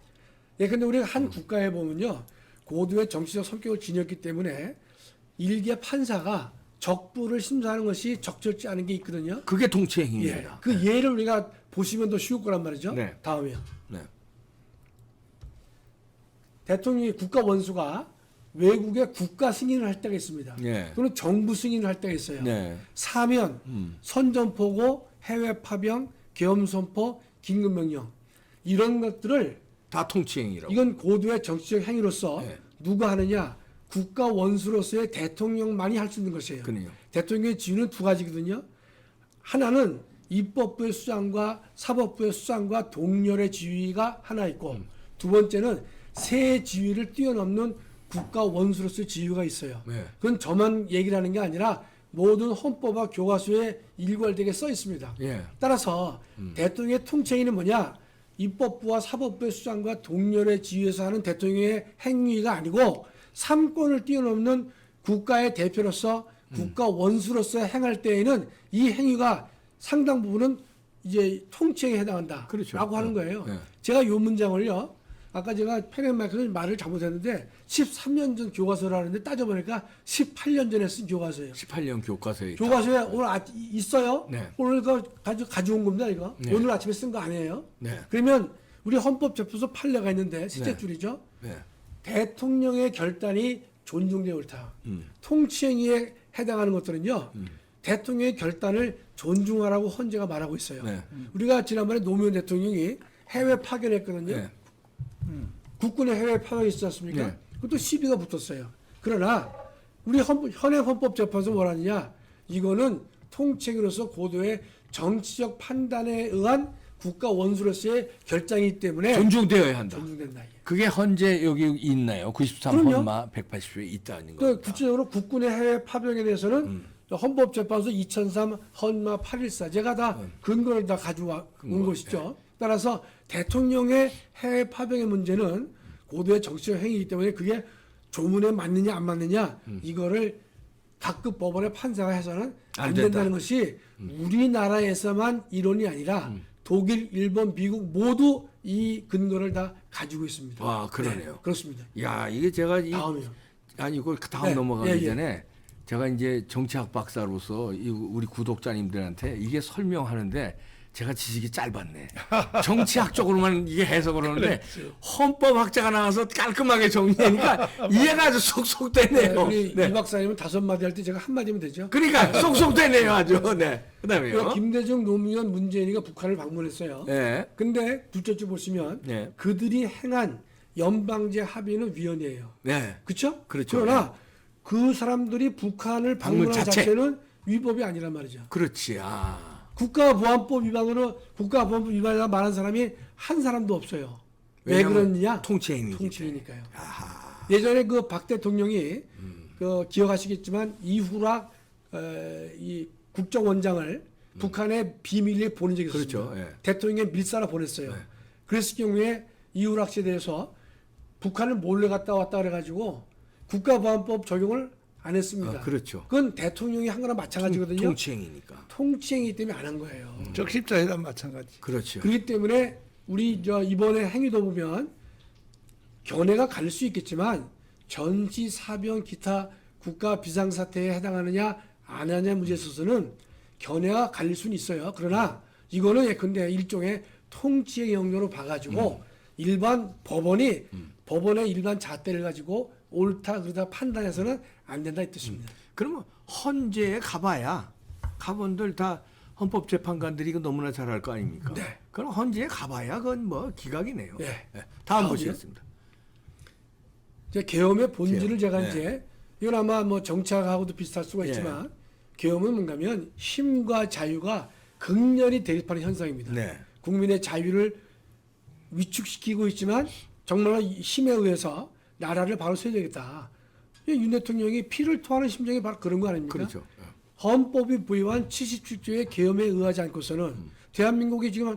S4: 예, 근데 우리가 한 국가에 보면요. 고도의 정치적 성격을 지녔기 때문에 일개 판사가 적부를 심사하는 것이 적절치 않은 게 있거든요.
S1: 그게 통치
S4: 예,
S1: 행위입니다.
S4: 그 예를 우리가 보시면 더 쉬울 거란 말이죠.
S1: 네.
S4: 다음이요.
S1: 네.
S4: 대통령이 국가 원수가 외국의 국가 승인을 할 때가 있습니다.
S1: 예.
S4: 또는 정부 승인을 할 때가 있어요.
S1: 네.
S4: 사면, 선전포고, 해외 파병, 계엄 선포, 긴급 명령 이런 것들을
S1: 다 통치 행위라고.
S4: 이건 고도의 정치적 행위로서
S1: 네.
S4: 누가 하느냐? 국가 원수로서의 대통령만이 할 수 있는 것이에요.
S1: 그래요.
S4: 대통령의 지위는 두 가지거든요. 하나는 입법부의 수장과 사법부의 수장과 동렬의 지위가 하나 있고 두 번째는 세 지위를 뛰어넘는 국가 원수로서의 지위가 있어요.
S1: 네.
S4: 그건 저만 얘기를 하는 게 아니라 모든 헌법과 교과서에 일괄되게 써 있습니다.
S1: 예.
S4: 따라서 대통령의 통치행위는 뭐냐? 입법부와 사법부의 수장과 동렬의 지위에서 하는 대통령의 행위가 아니고 삼권을 뛰어넘는 국가의 대표로서 국가 원수로서 행할 때에는 이 행위가 상당 부분은 이제 통치행위에 해당한다.
S1: 그렇죠.
S4: 라고 하는 거예요.
S1: 네.
S4: 제가 이 문장을요. 아까 제가 펜앤마이크에서 말을 잘못했는데 13년 전 교과서를 하는데 따져보니까 18년 전에 쓴 교과서예요.
S1: 18년 교과서에 있다.
S4: 교과서에 오늘 있어요.
S1: 네.
S4: 오늘 그 가져온 겁니다, 이거.
S1: 네.
S4: 오늘 아침에 쓴 거 아니에요.
S1: 네.
S4: 그러면 우리 헌법재판소 판례가 있는데 실제
S1: 네.
S4: 줄이죠.
S1: 네.
S4: 대통령의 결단이 존중되어 옳다. 통치행위에 해당하는 것들은요. 대통령의 결단을 존중하라고 헌재가 말하고 있어요.
S1: 네.
S4: 우리가 지난번에 노무현 대통령이 해외 파견했거든요.
S1: 네.
S4: 국군의 해외 파견이 있지 않습니까?
S1: 네.
S4: 그것도 시비가 붙었어요. 그러나 우리 현행 헌법재판소 뭐라느냐? 이거는 통치행위로서 고도의 정치적 판단에 의한 국가 원수로서의 결정이기 때문에
S1: 존중되어야 한다.
S4: 존중된다. 이게.
S1: 그게 헌재 여기 있나요? 93
S4: 그럼요.
S1: 헌마 180조에 있다는
S4: 그
S1: 겁니다.
S4: 구체적으로 국군의 해외 파병에 대해서는 헌법재판소 2003 헌마 814 제가 다 근거를 다 가져와 온 것이죠. 따라서 대통령의 해외 파병의 문제는 고도의 정치적 행위이기 때문에 그게 조문에 맞느냐 안 맞느냐 이거를 각급 법원의 판사가 해서는
S1: 안
S4: 안
S1: 된다.
S4: 된다는 것이 우리나라에서만 이론이 아니라 독일, 일본, 미국 모두 이 근거를 다 가지고 있습니다.
S1: 아, 그러네요.
S4: 네, 그렇습니다.
S1: 야, 이게 제가
S4: 다음이요.
S1: 아니 이거 다음
S4: 네.
S1: 넘어가기
S4: 예, 예.
S1: 전에 제가 이제 정치학 박사로서 우리 구독자님들한테 이게 설명하는데 제가 지식이 짧았네. 정치학적으로만 이게 해석을 하는데 헌법학자가 나와서 깔끔하게 정리하니까 이해가 아주 쏙쏙 되네요.
S4: 우리
S1: 네.
S4: 이 박사님은 5마디 할 때 제가 한마디면 되죠.
S1: 그러니까 쏙쏙 되네요, 아주. 네. 그다음에요.
S4: 김대중, 노무현, 문재인이가 북한을 방문했어요.
S1: 네.
S4: 근데 둘째 줄 보시면
S1: 네.
S4: 그들이 행한 연방제 합의는 위헌이에요.
S1: 네.
S4: 그렇죠?
S1: 그렇죠.
S4: 그러나 그 사람들이 북한을
S1: 방문
S4: 방문한
S1: 자체.
S4: 자체는 위법이 아니란 말이죠.
S1: 그렇지. 아.
S4: 국가보안법 위반으로 국가보안법 위반을 말한 사람이 한 사람도 없어요. 왜
S1: 왜냐면
S4: 그러느냐?
S1: 통치행위니까.
S4: 통치니까요.
S1: 아하.
S4: 예전에 그 박 대통령이 그 기억하시겠지만 이후락 이 국정원장을 북한에 비밀리에 보낸 적이 있었습니다.
S1: 그렇죠. 예.
S4: 대통령의 밀사로 보냈어요.
S1: 네.
S4: 그랬을 경우에 이후락 씨에 대해서 북한을 몰래 갔다 왔다 그래가지고 국가보안법 적용을 안 했습니다.
S1: 아, 그렇죠.
S4: 그건 대통령이 한 거랑 마찬가지거든요.
S1: 통치행위니까.
S4: 통치행위 때문에 안 한 거예요.
S2: 적십자회담 마찬가지.
S1: 그렇죠.
S4: 그렇기 때문에 우리 이번에 행위도 보면 견해가 갈릴 수 있겠지만 전시, 사병, 기타 국가 비상사태에 해당하느냐 안 하느냐 문제에 있어서는 견해가 갈릴 수는 있어요. 그러나 이거는 예컨대 일종의 통치의 영역으로 봐가지고 일반 법원의 일반 잣대를 가지고 옳다 그러다 판단해서는 안 된다 이 뜻입니다.
S1: 그러면 헌재에 가봐야 가본들 다 헌법재판관들이 이거 너무나 잘할 거 아닙니까?
S4: 네.
S1: 그럼 헌재에 가봐야 그건 뭐 기각이네요.
S4: 네.
S1: 다음
S4: 다음이요?
S1: 보시겠습니다.
S4: 이제 계엄의 본질을
S1: 계엄.
S4: 제가
S1: 네.
S4: 이제 이건 아마 뭐 정치학하고도 비슷할 수가
S1: 예.
S4: 있지만 계엄은 뭔가면 힘과 자유가 극렬히 대립하는 현상입니다.
S1: 네.
S4: 국민의 자유를 위축시키고 있지만 정말 힘에 의해서 나라를 바로 세워야 되겠다. 윤 대통령이 피를 토하는 심정이 바로 그런 거 아닙니까?
S1: 그렇죠.
S4: 헌법이 부여한 77조의 계엄에 의하지 않고서는 대한민국이 지금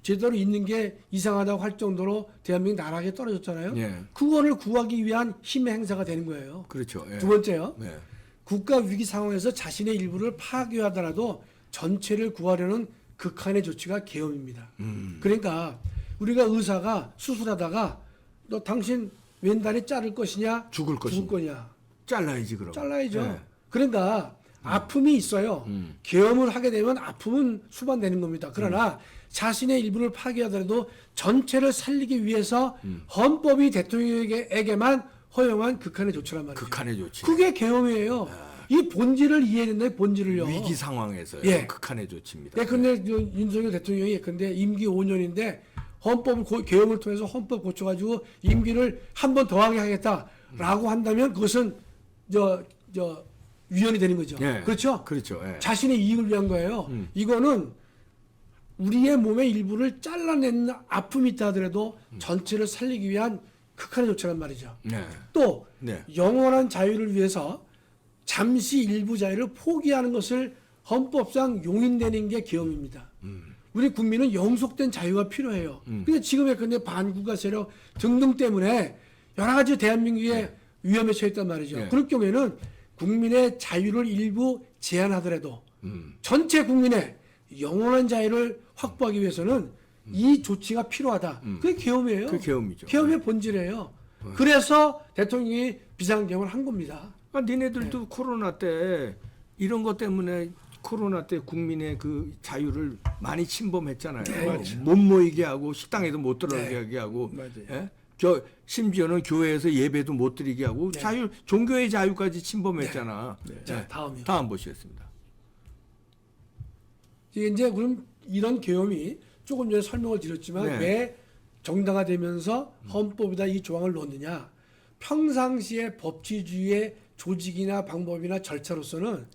S4: 제대로 있는 게 이상하다고 할 정도로 대한민국 나락에 떨어졌잖아요.
S1: 예.
S4: 그거를 구하기 위한 힘의 행사가 되는 거예요.
S1: 그렇죠. 예.
S4: 두 번째요.
S1: 네.
S4: 국가 위기 상황에서 자신의 일부를 파괴하더라도 전체를 구하려는 극한의 조치가 계엄입니다. 그러니까 우리가 의사가 수술하다가 너 당신 왼다리 자를 것이냐
S1: 죽을 것이냐.
S4: 거냐
S1: 잘라야지 그럼.
S4: 잘라야죠.
S1: 예.
S4: 그러니까 아픔이 있어요. 계엄을 하게 되면 아픔은 수반되는 겁니다. 그러나 자신의 일부를 파괴하더라도 전체를 살리기 위해서 헌법이 대통령에게만 허용한 극한의 조치란 말이죠.
S1: 극한의 조치.
S4: 그게 계엄이에요. 이 본질을 이해해야 된다. 본질을요.
S1: 위기 상황에서
S4: 예.
S1: 극한의 조치입니다.
S4: 예, 근데 윤석열 대통령이 근데 임기 5년인데 헌법을 계엄을 통해서 헌법 고쳐가지고 임기를 한 번 더하게 하겠다라고 한다면 그것은 위헌이 되는 거죠.
S1: 예.
S4: 그렇죠?
S1: 그렇죠. 예.
S4: 자신의 이익을 위한 거예요. 이거는 우리의 몸의 일부를 잘라내는 아픔이 있다 하더라도 전체를 살리기 위한 극한의 조치란 말이죠.
S1: 네.
S4: 또
S1: 네.
S4: 영원한 자유를 위해서 잠시 일부 자유를 포기하는 것을 헌법상 용인되는 게 계엄입니다. 우리 국민은 영속된 자유가 필요해요. 근데 지금의 근데 반국가 세력 등등 때문에 여러 가지 대한민국에 위험에 처했단 말이죠.
S1: 네.
S4: 그럴 경우에는 국민의 자유를 일부 제한하더라도 전체 국민의 영원한 자유를 확보하기 위해서는 이 조치가 필요하다. 그게 계엄이에요.
S1: 그 계엄이죠.
S4: 계엄의 본질이에요. 그래서 대통령이 비상계엄을 한 겁니다.
S1: 아, 니네들도 코로나 때 이런 것 때문에 코로나 때 국민의 그 자유를 많이 침범했잖아요.
S2: 맞죠.
S1: 못 모이게 하고 식당에도 못 들어가게 하고,
S2: 맞아요.
S1: 예? 심지어는 교회에서 예배도 못 드리게 하고 자유 종교의 자유까지 침범했잖아.
S4: 자, 다음이요.
S1: 다음 보시겠습니다.
S4: 이제 그럼 이런 계엄이 조금 전에 설명을 드렸지만
S1: 네.
S4: 왜 정당화되면서 헌법에다 이 조항을 넣느냐? 평상시에 법치주의의 조직이나 방법이나 절차로서는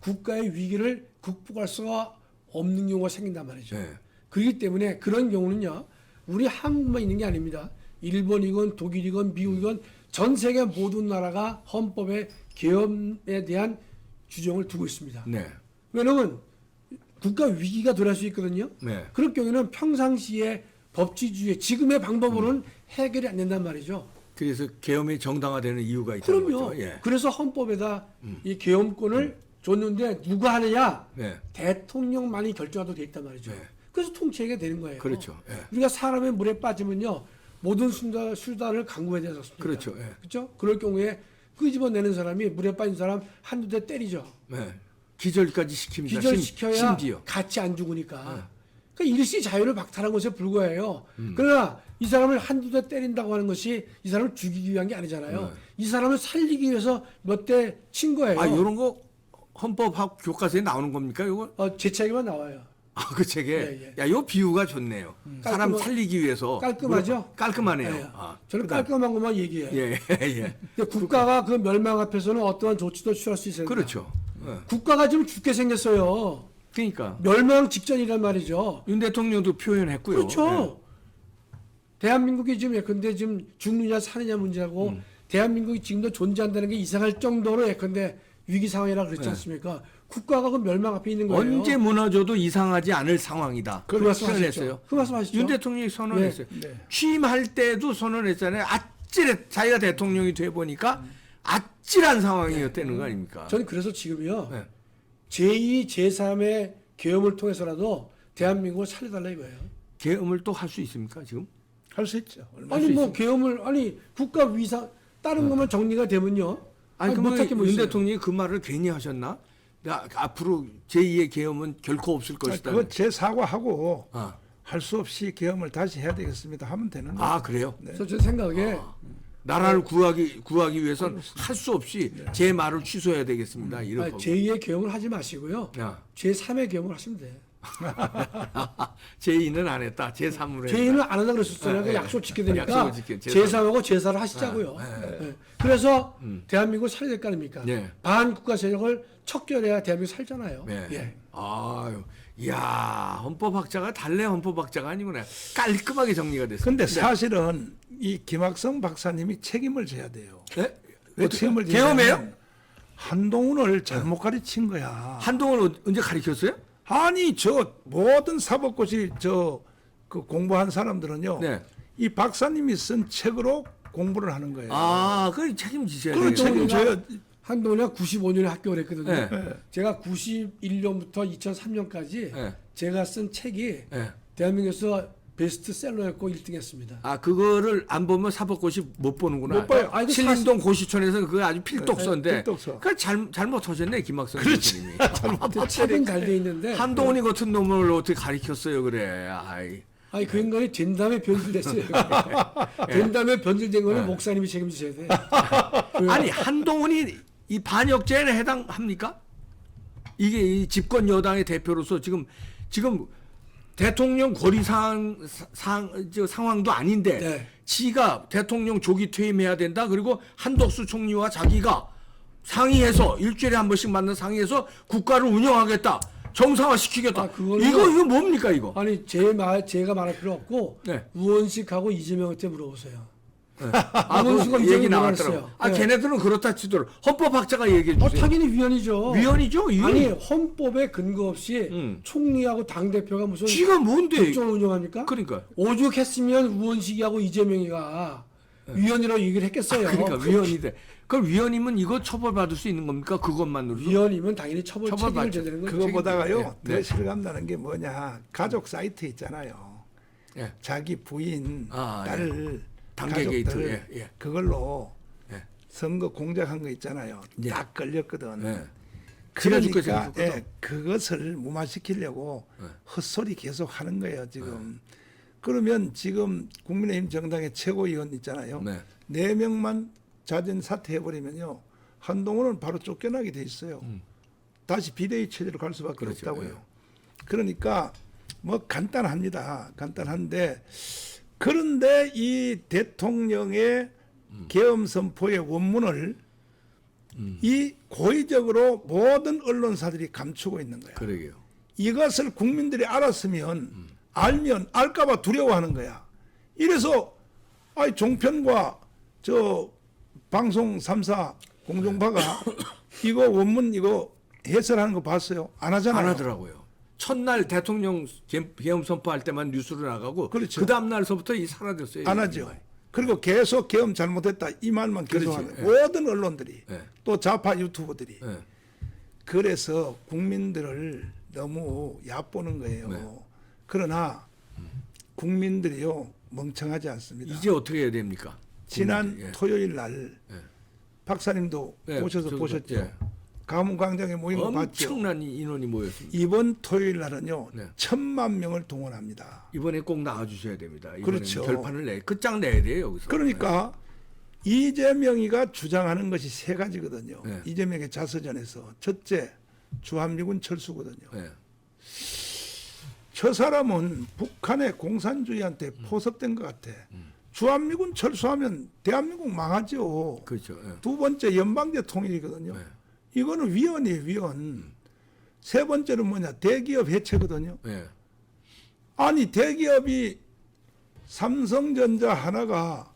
S4: 국가의 위기를 극복할 수가 없는 경우가 생긴단 말이죠.
S1: 네.
S4: 그렇기 때문에 그런 경우는요, 우리 한국만 있는 게 아닙니다. 일본이건 독일이건 미국이건 전 세계 모든 나라가 헌법에 계엄에 대한 규정을 두고 있습니다.
S1: 네.
S4: 왜냐하면 국가 위기가 돌아올 수 있거든요.
S1: 네.
S4: 그럴 경우에는 평상시에 법치주의 지금의 방법으로는 해결이 안 된단 말이죠.
S1: 그래서 계엄이 정당화되는 이유가 있다는
S4: 그럼요.
S1: 거죠. 예.
S4: 그래서 헌법에다 이 계엄권을 줬는데 누가 하느냐?
S1: 네.
S4: 대통령만이 결정하도록 돼 있단 말이죠.
S1: 네.
S4: 그래서 통치하게 되는 거예요.
S1: 그렇죠. 예.
S4: 우리가 사람의 물에 빠지면요, 모든 수단을 강구해야 되지 않습니까?
S1: 그렇죠. 예.
S4: 그렇죠? 그럴 경우에 끄집어내는 사람이 물에 빠진 사람 한두 대 때리죠.
S1: 네. 기절까지 시킵니다.
S4: 기절시켜야
S1: 심지어.
S4: 같이 안 죽으니까.
S1: 네.
S4: 그러니까 일시 자유를 박탈한 것에 불과해요. 그러나 이 사람을 한두 대 때린다고 하는 것이 이 사람을 죽이기 위한 게 아니잖아요.
S1: 네.
S4: 이 사람을 살리기 위해서 몇 대 친 거예요.
S1: 아, 이런 거 헌법학 교과서에 나오는 겁니까, 이거?
S4: 제 책에만 나와요.
S1: 아, 그 책에.
S4: 예, 예.
S1: 야, 요 비유가 좋네요. 사람 살리기 위해서.
S4: 깔끔하죠?
S1: 깔끔하네요.
S4: 예.
S1: 아,
S4: 저는
S1: 그다음.
S4: 깔끔한 것만 얘기해요.
S1: 예, 예.
S4: 근데 국가가 그 멸망 앞에서는 어떠한 조치도 취할 수 있어야 된다.
S1: 그렇죠. 예.
S4: 국가가 지금 죽게 생겼어요.
S1: 그러니까
S4: 멸망 직전이란 말이죠.
S1: 윤 대통령도 표현했고요.
S4: 그렇죠. 대한민국이 지금 예컨대 지금 죽느냐 사느냐 문제하고 대한민국이 지금도 존재한다는 게 이상할 정도로 예컨대 위기 상황이라 그랬지
S1: 네.
S4: 않습니까? 국가가 그 멸망 앞에 있는
S1: 예.
S4: 거예요.
S1: 언제 무너져도 이상하지 않을 상황이다.
S4: 그 말씀
S1: 선언했어요.
S4: 하셨죠. 그 말씀 하시죠.
S1: 윤 대통령이 선언했어요.
S2: 네.
S1: 취임할 때도 선언했잖아요. 아찔해. 자기가 대통령이 돼 보니까 아찔한 상황이었다는 거 아닙니까?
S4: 저는 그래서 지금요.
S1: 네.
S4: 제2, 제3의 계엄을 통해서라도 대한민국을 살려달라 이거예요.
S1: 계엄을 또 할 수 있습니까 지금?
S2: 할 수 있죠. 얼마나
S4: 아니
S2: 수
S4: 뭐
S2: 있어요.
S4: 계엄을 아니 국가 위상 다른 것만 정리가 되면요.
S1: 아니,
S4: 못할 게 뭐
S1: 윤
S4: 있어요.
S1: 대통령이 그 말을 괜히 하셨나? 앞으로 제2의 계엄은 결코 없을 것이다.
S2: 그거 제 사과하고
S1: 아.
S2: 할 수 없이 계엄을 다시 해야 되겠습니다. 하면 되는 거예요.
S1: 아, 그래요?
S4: 그래서 제 생각에
S1: 나라를 구하기 위해서는 할 수 없이 제 말을 취소해야 되겠습니다. 이런 거.
S4: 제2의 계엄을 하지 마시고요.
S1: 야.
S4: 제3의 계엄을 하시면 돼요.
S1: 제2는 안 했다. 제3으로 했다.
S4: 제2는 안 한다고 그랬었잖아요.
S1: 네,
S4: 그
S1: 네.
S4: 약속 지켜야 되니까
S1: 약속을 지켜, 제3.
S4: 제3하고 제사를 하시자고요. 네. 그래서 대한민국을 살려야 될 거 아닙니까?
S1: 네.
S4: 반국가 세력을 척결해야 대한민국 살잖아요.
S1: 네.
S4: 예.
S1: 아유, 이야, 헌법학자가 달래 헌법학자가 아니구나. 깔끔하게 정리가 됐어요.
S2: 근데 사실은 이 김학성 박사님이 책임을 져야 돼요.
S1: 네?
S2: 왜 책임을
S1: 계엄이에요?
S2: 지냐면 한동훈을 잘못 가르친 거야.
S1: 한동훈 언제 가르쳤어요?
S2: 아니 저 모든 사법고시 그 공부한 사람들은요.
S1: 네.
S2: 이 박사님이 쓴 책으로 공부를 하는 거예요.
S1: 아, 그걸 책임지셔야
S2: 그걸
S1: 되겠네요.
S2: 책임져야
S4: 한동훈이가 95년에 합격을 했거든요.
S1: 네.
S4: 제가 91년부터 2003년까지
S1: 네.
S4: 제가 쓴 책이
S1: 네.
S4: 대한민국에서 베스트셀러였고 1등했습니다.
S1: 아, 그거를 안 보면 사법고시 못 보는구나.
S2: 못 봐요.
S4: 아이고,
S1: 신림동 고시촌에서는 그거 아주 필독서인데.
S2: 네, 필독서.
S1: 그걸 잘못하셨네, 김학선 교수님이.
S4: 책은 잘 돼 있는데
S1: 한동훈이 같은 놈을 어떻게 가르쳤어요, 그래. 아이.
S4: 아니 그 인간이 된 다음에 변질됐어요. 된 다음에 변질된 거는 목사님이 책임지셔야 돼.
S1: 아니, 한동훈이 이 반역죄에 해당합니까? 이게 이 집권 여당의 대표로서 지금 대통령 권리 상황도 아닌데
S4: 네.
S1: 지가 대통령 조기 퇴임해야 된다. 그리고 한덕수 총리와 자기가 상의해서 일주일에 한 번씩 만나 상의해서 국가를 운영하겠다. 정상화 시키겠다.
S4: 아, 그걸요?
S1: 이거 뭡니까 이거?
S4: 아니 제가 말할 필요 없고
S1: 네.
S4: 우원식하고 이재명한테 물어보세요.
S1: 아,
S4: 우원식은
S1: 그
S4: 이재명이
S1: 얘기
S4: 뭐라
S1: 나왔더라고.
S4: 그랬어요?
S1: 아,
S4: 네.
S1: 걔네들은 그렇다 치더라도 헌법학자가 얘기해 주세요.
S4: 당연히 위헌이죠.
S1: 위헌이죠? 위헌.
S4: 아니 헌법에 근거 없이
S1: 음.
S4: 총리하고 당 대표가 무슨
S1: 지가 뭔데?
S4: 국정을 운영합니까?
S1: 그러니까.
S4: 오죽했으면 우원식이하고 이재명이가 위헌이라고 얘기를 했겠어요.
S1: 그러니까 위헌이돼. 그럼 위헌이면 이거 처벌받을 수 있는 겁니까? 그것만으로?
S4: 위헌이면 당연히 책임을
S1: 처벌받죠.
S4: 져야 되는 거죠.
S2: 그거보다가요.
S1: 네.
S2: 더 실감나는 게 뭐냐. 가족 사이트 있잖아요.
S1: 예.
S2: 자기 부인,
S1: 아,
S2: 딸,
S1: 단계 게이트.
S2: 가족들
S1: 예.
S2: 그걸로
S1: 예.
S2: 선거 공작한 거 있잖아요.
S1: 예.
S2: 딱 걸렸거든.
S1: 예. 지가 죽게
S2: 그러니까
S1: 생겼거든.
S2: 예, 그것을 무마시키려고 헛소리 계속 하는 거예요 지금. 그러면 지금 국민의힘 정당의 최고위원 있잖아요.
S1: 네.
S2: 네 명만 자진 사퇴해버리면요. 한동훈은 바로 쫓겨나게 돼 있어요. 다시 비대위 체제로 갈 수밖에
S1: 그렇죠.
S2: 없다고요.
S1: 예.
S2: 그러니까 뭐 간단합니다. 간단한데 그런데 이 대통령의 계엄 선포의 원문을 이 고의적으로 모든 언론사들이 감추고 있는 거야.
S1: 그러게요.
S2: 이것을 국민들이 알았으면 알면 알까봐 두려워하는 거야. 이래서 아이 종편과 저 방송 3사 공정파가 이거 원문 이거 해설하는 거 봤어요? 안 하잖아요.
S1: 안 하더라고요. 첫날 대통령 계엄 선포할 때만 뉴스로 나가고
S2: 그렇죠.
S1: 그 다음 날서부터 이 사라졌어요.
S2: 안 하죠. 그리고 계속 계엄 잘못했다 이 말만 계속
S1: 그렇지.
S2: 하는 모든 언론들이
S1: 예.
S2: 또 좌파 유튜버들이
S1: 예.
S2: 그래서 국민들을 너무 얕보는 거예요.
S1: 네.
S2: 그러나 국민들이요 멍청하지 않습니다.
S1: 이제 어떻게 해야 됩니까?
S2: 지난
S1: 국민들이. 예.
S2: 토요일 날
S1: 예.
S2: 박사님도
S1: 예,
S2: 오셔서
S1: 저도
S2: 보셨죠.
S1: 예.
S2: 가문광장에 모인 거 봤죠.
S1: 엄청난 인원이 모였습니다.
S2: 이번 토요일 날은요
S1: 네.
S2: 1,000만 명을 동원합니다.
S1: 이번에 꼭 나와주셔야 됩니다. 이번에는
S2: 그렇죠.
S1: 결판을 끝장 내야 돼요 여기서.
S2: 그러니까 이재명이가 주장하는 것이 세 가지거든요.
S1: 네.
S2: 이재명의 자서전에서 첫째 주한미군 철수거든요.
S1: 네.
S2: 저 사람은 북한의 공산주의한테 포섭된 것 같아. 주한미군 철수하면 대한민국 망하죠.
S1: 그렇죠. 예.
S2: 두 번째 연방제 통일이거든요.
S1: 네.
S2: 이거는 위헌이에요, 위헌. 세 번째는 뭐냐, 대기업 해체거든요.
S1: 예.
S2: 아니 대기업이 삼성전자 하나가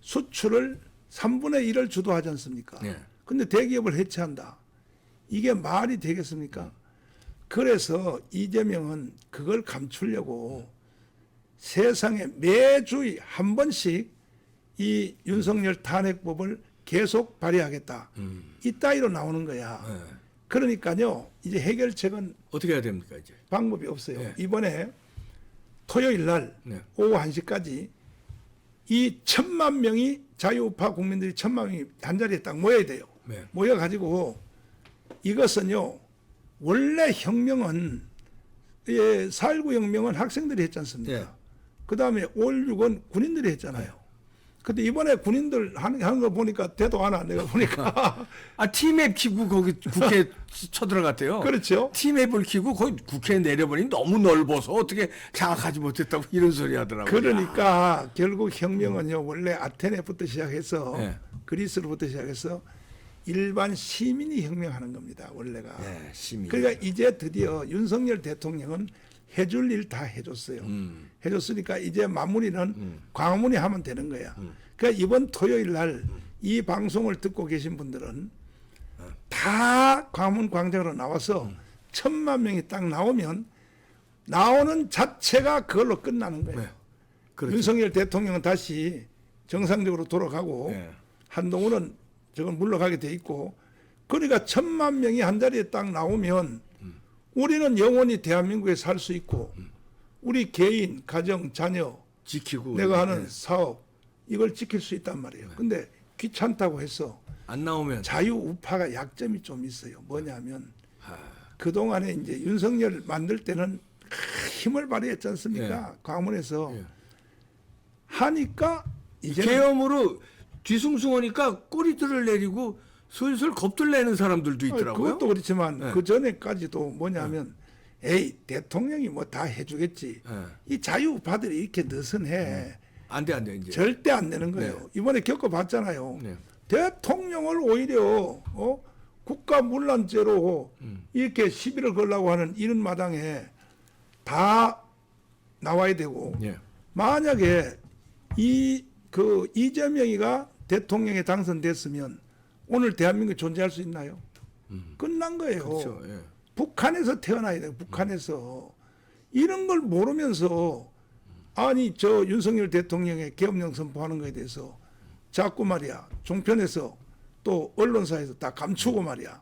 S2: 수출을 3분의 1을 주도하지 않습니까?
S1: 네.
S2: 근데 대기업을 해체한다. 이게 말이 되겠습니까? 그래서 이재명은 그걸 감추려고 세상에 매주 한 번씩 이 윤석열 탄핵법을 계속 발의하겠다. 이따위로 나오는 거야.
S1: 네.
S2: 그러니까요, 이제 해결책은
S1: 어떻게 해야 됩니까 이제?
S2: 방법이 없어요.
S1: 네.
S2: 이번에 토요일 날
S1: 네.
S2: 오후 1시까지 이 1,000만 명이 자유우파 국민들이 1,000만 명이 한 자리에 딱 모여야 돼요.
S1: 네.
S2: 모여가지고 이것은요, 원래 혁명은 4.19 혁명은 학생들이 했지 않습니까?
S1: 네.
S2: 그 다음에 5.16은 군인들이 했잖아요. 근데 이번에 군인들 하는 거 보니까 대도 안 하, 내가 보니까.
S1: 아 티맵 키고 거기 국회 쳐들어갔대요.
S2: 그렇죠.
S1: 티맵을 키고 거기 국회에 내려버리니 너무 넓어서 어떻게 장악하지 못했다고 이런 소리 하더라고요.
S2: 그러니까 결국 혁명은요, 원래 아테네부터 시작해서
S1: 네.
S2: 그리스로부터 시작해서 일반 시민이 혁명하는 겁니다, 원래가.
S1: 네, 시민.
S2: 그러니까 이제 드디어 윤석열 대통령은 해줄 일 다 해줬어요. 해줬으니까 이제 마무리는 광화문이 하면 되는 거야. 그러니까 이번 토요일 날 이 방송을 듣고 계신 분들은 다 광화문 광장으로 나와서 1,000만 명이 딱 나오면 나오는 자체가 그걸로 끝나는 거예요.
S1: 네. 그렇죠.
S2: 윤석열 대통령은 다시 정상적으로 돌아가고
S1: 네.
S2: 한동훈은 저건 물러가게 돼 있고 그러니까 1,000만 명이 한 자리에 딱 나오면 우리는 영원히 대한민국에 살 수 있고 우리 개인, 가정, 자녀
S1: 지키고
S2: 내가 하는
S1: 네.
S2: 사업 이걸 지킬 수 있단 말이에요. 근데 귀찮다고 해서
S1: 안 나오면
S2: 자유우파가 약점이 좀 있어요. 뭐냐면
S1: 아,
S2: 그동안에 이제 윤석열 만들 때는 힘을 발휘했지 않습니까?
S1: 예.
S2: 광화문에서
S1: 예.
S2: 하니까 이제
S1: 계엄으로 뒤숭숭하니까 꼬리들을 내리고 슬슬 겁들 내는 사람들도 있더라고요.
S2: 그것도 그렇지만
S1: 네.
S2: 그 전에까지도 뭐냐면 에이 대통령이 뭐 다 해주겠지.
S1: 예.
S2: 이 자유우파들이 이렇게 느슨해.
S1: 안 돼 이제.
S2: 절대 안 되는 거예요.
S1: 네.
S2: 이번에 겪어봤잖아요.
S1: 네.
S2: 대통령을 오히려 국가문란죄로 이렇게 시비를 걸라고 하는 이런 마당에 다 나와야 되고
S1: 예.
S2: 만약에 이재명이가 대통령에 당선됐으면 오늘 대한민국이 존재할 수 있나요? 끝난 거예요.
S1: 그렇죠. 예.
S2: 북한에서 태어나야 돼요. 북한에서 이런 걸 모르면서 아니 저 윤석열 대통령의 계엄령 선포하는 거에 대해서 자꾸 말이야 종편에서 또 언론사에서 다 감추고 말이야.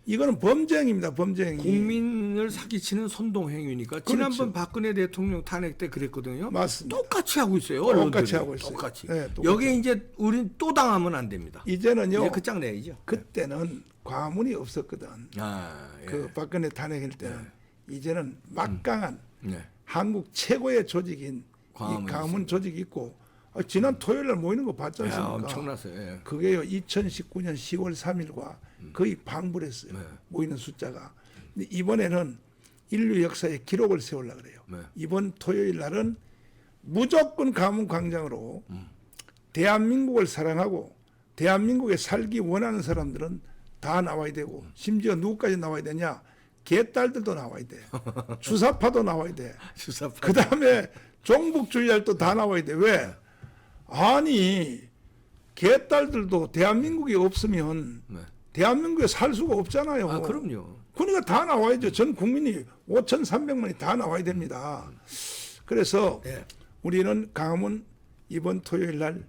S2: 이거는 범죄행위입니다. 범죄행위.
S1: 국민을 사기치는 선동 행위니까 지난번 박근혜 대통령 탄핵 때 그랬거든요.
S2: 맞습니다.
S1: 똑같이 하고 있어요.
S2: 똑같이
S1: 언론들이.
S2: 하고 있어요.
S1: 똑같이.
S2: 네, 똑같이.
S1: 여기 이제 우린 또 당하면 안 됩니다.
S2: 이제는요.
S1: 이제 끝장 내야죠.
S2: 그때는 과문이 없었거든.
S1: 아, 예.
S2: 그 박근혜 탄핵일 때는 이제는 막강한
S1: 네.
S2: 한국 최고의 조직인
S1: 광화문이
S2: 이 광화문 조직이 있고 지난 토요일 날 모이는 거 봤지
S1: 야,
S2: 않습니까?
S1: 엄청났어요. 예.
S2: 그게요 2019년 10월 3일과 거의 방불했어요.
S1: 네.
S2: 모이는 숫자가. 근데 이번에는 인류 역사의 기록을 세우려고 그래요.
S1: 네.
S2: 이번 토요일 날은 무조건 광화문 광장으로 대한민국을 사랑하고 대한민국에 살기 원하는 사람들은 다 나와야 되고 심지어 누구까지 나와야 되냐? 개딸들도 나와야 돼. 주사파도 나와야 돼.
S1: 수사파.
S2: 그 다음에 종북주의자들도 다 나와야 돼. 왜? 아니 개딸들도 대한민국이 없으면
S1: 네.
S2: 대한민국에 살 수가 없잖아요.
S1: 아, 그럼요.
S2: 그러니까 다 나와야죠. 전 국민이 5,300만이 다 나와야 됩니다. 그래서
S1: 네.
S2: 우리는 광화문 이번 토요일 날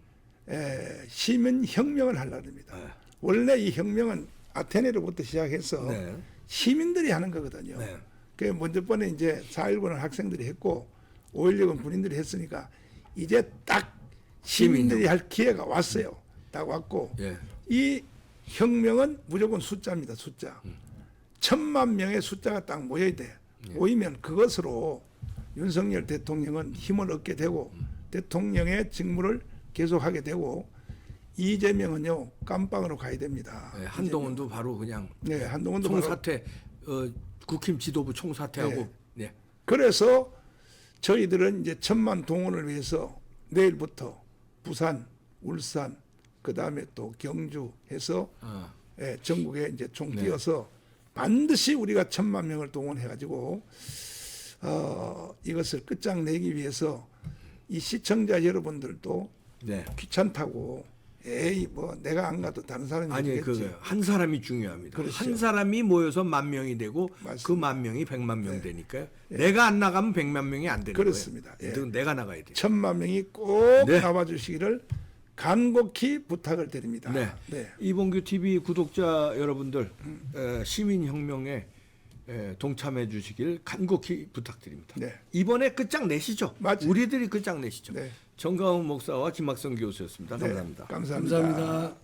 S2: 시민혁명을 하려고 합니다.
S1: 네.
S2: 원래 이 혁명은 아테네로부터 시작해서
S1: 네.
S2: 시민들이 하는 거거든요.
S1: 네.
S2: 그 먼저 번에 이제 4.19는 학생들이 했고 5.16은 군인들이 했으니까 이제 딱 시민들이 할 기회가 왔어요. 딱 왔고
S1: 예.
S2: 이 혁명은 무조건 숫자입니다. 숫자. 1,000만 명의 숫자가 딱 모여야 돼. 모이면 그것으로 윤석열 대통령은 힘을 얻게 되고 대통령의 직무를 계속하게 되고 이재명은요 깜빵으로 가야 됩니다.
S1: 예, 한동훈도 바로 그냥
S2: 네, 한동훈도 바로
S1: 총사퇴 국힘 지도부 총사퇴하고 네.
S2: 그래서 저희들은 이제 1,000만 동원을 위해서 내일부터 부산, 울산, 그 다음에 또 경주 해서
S1: 아,
S2: 전국에 이제 총
S1: 네.
S2: 뛰어서 반드시 우리가 1,000만 명을 동원해가지고 이것을 끝장내기 위해서 이 시청자 여러분들도
S1: 네.
S2: 귀찮다고 에이 뭐 내가 안 가도 다른 사람이
S1: 아니
S2: 해주겠지.
S1: 그 한 사람이 중요합니다.
S2: 그렇죠.
S1: 한 사람이 모여서 10,000명이 되고
S2: 맞습니다.
S1: 그 10,000명이 100만 명 되니까요. 내가 안 나가면 100만 명이 안 되는
S2: 그렇습니다.
S1: 거예요.
S2: 예.
S1: 그건 내가 나가야 돼요.
S2: 1,000만 명이 꼭
S1: 네.
S2: 나와주시기를 간곡히 부탁을 드립니다.
S1: 네. 이봉규 TV 구독자 여러분들 시민혁명에 동참해 주시길 간곡히 부탁드립니다.
S2: 네.
S1: 이번에 끝장 내시죠.
S2: 맞아요.
S1: 우리들이 끝장 내시죠.
S2: 네.
S1: 정가훈 목사와 김학성 교수였습니다.
S2: 네,
S1: 감사합니다.
S2: 감사합니다.
S4: 감사합니다.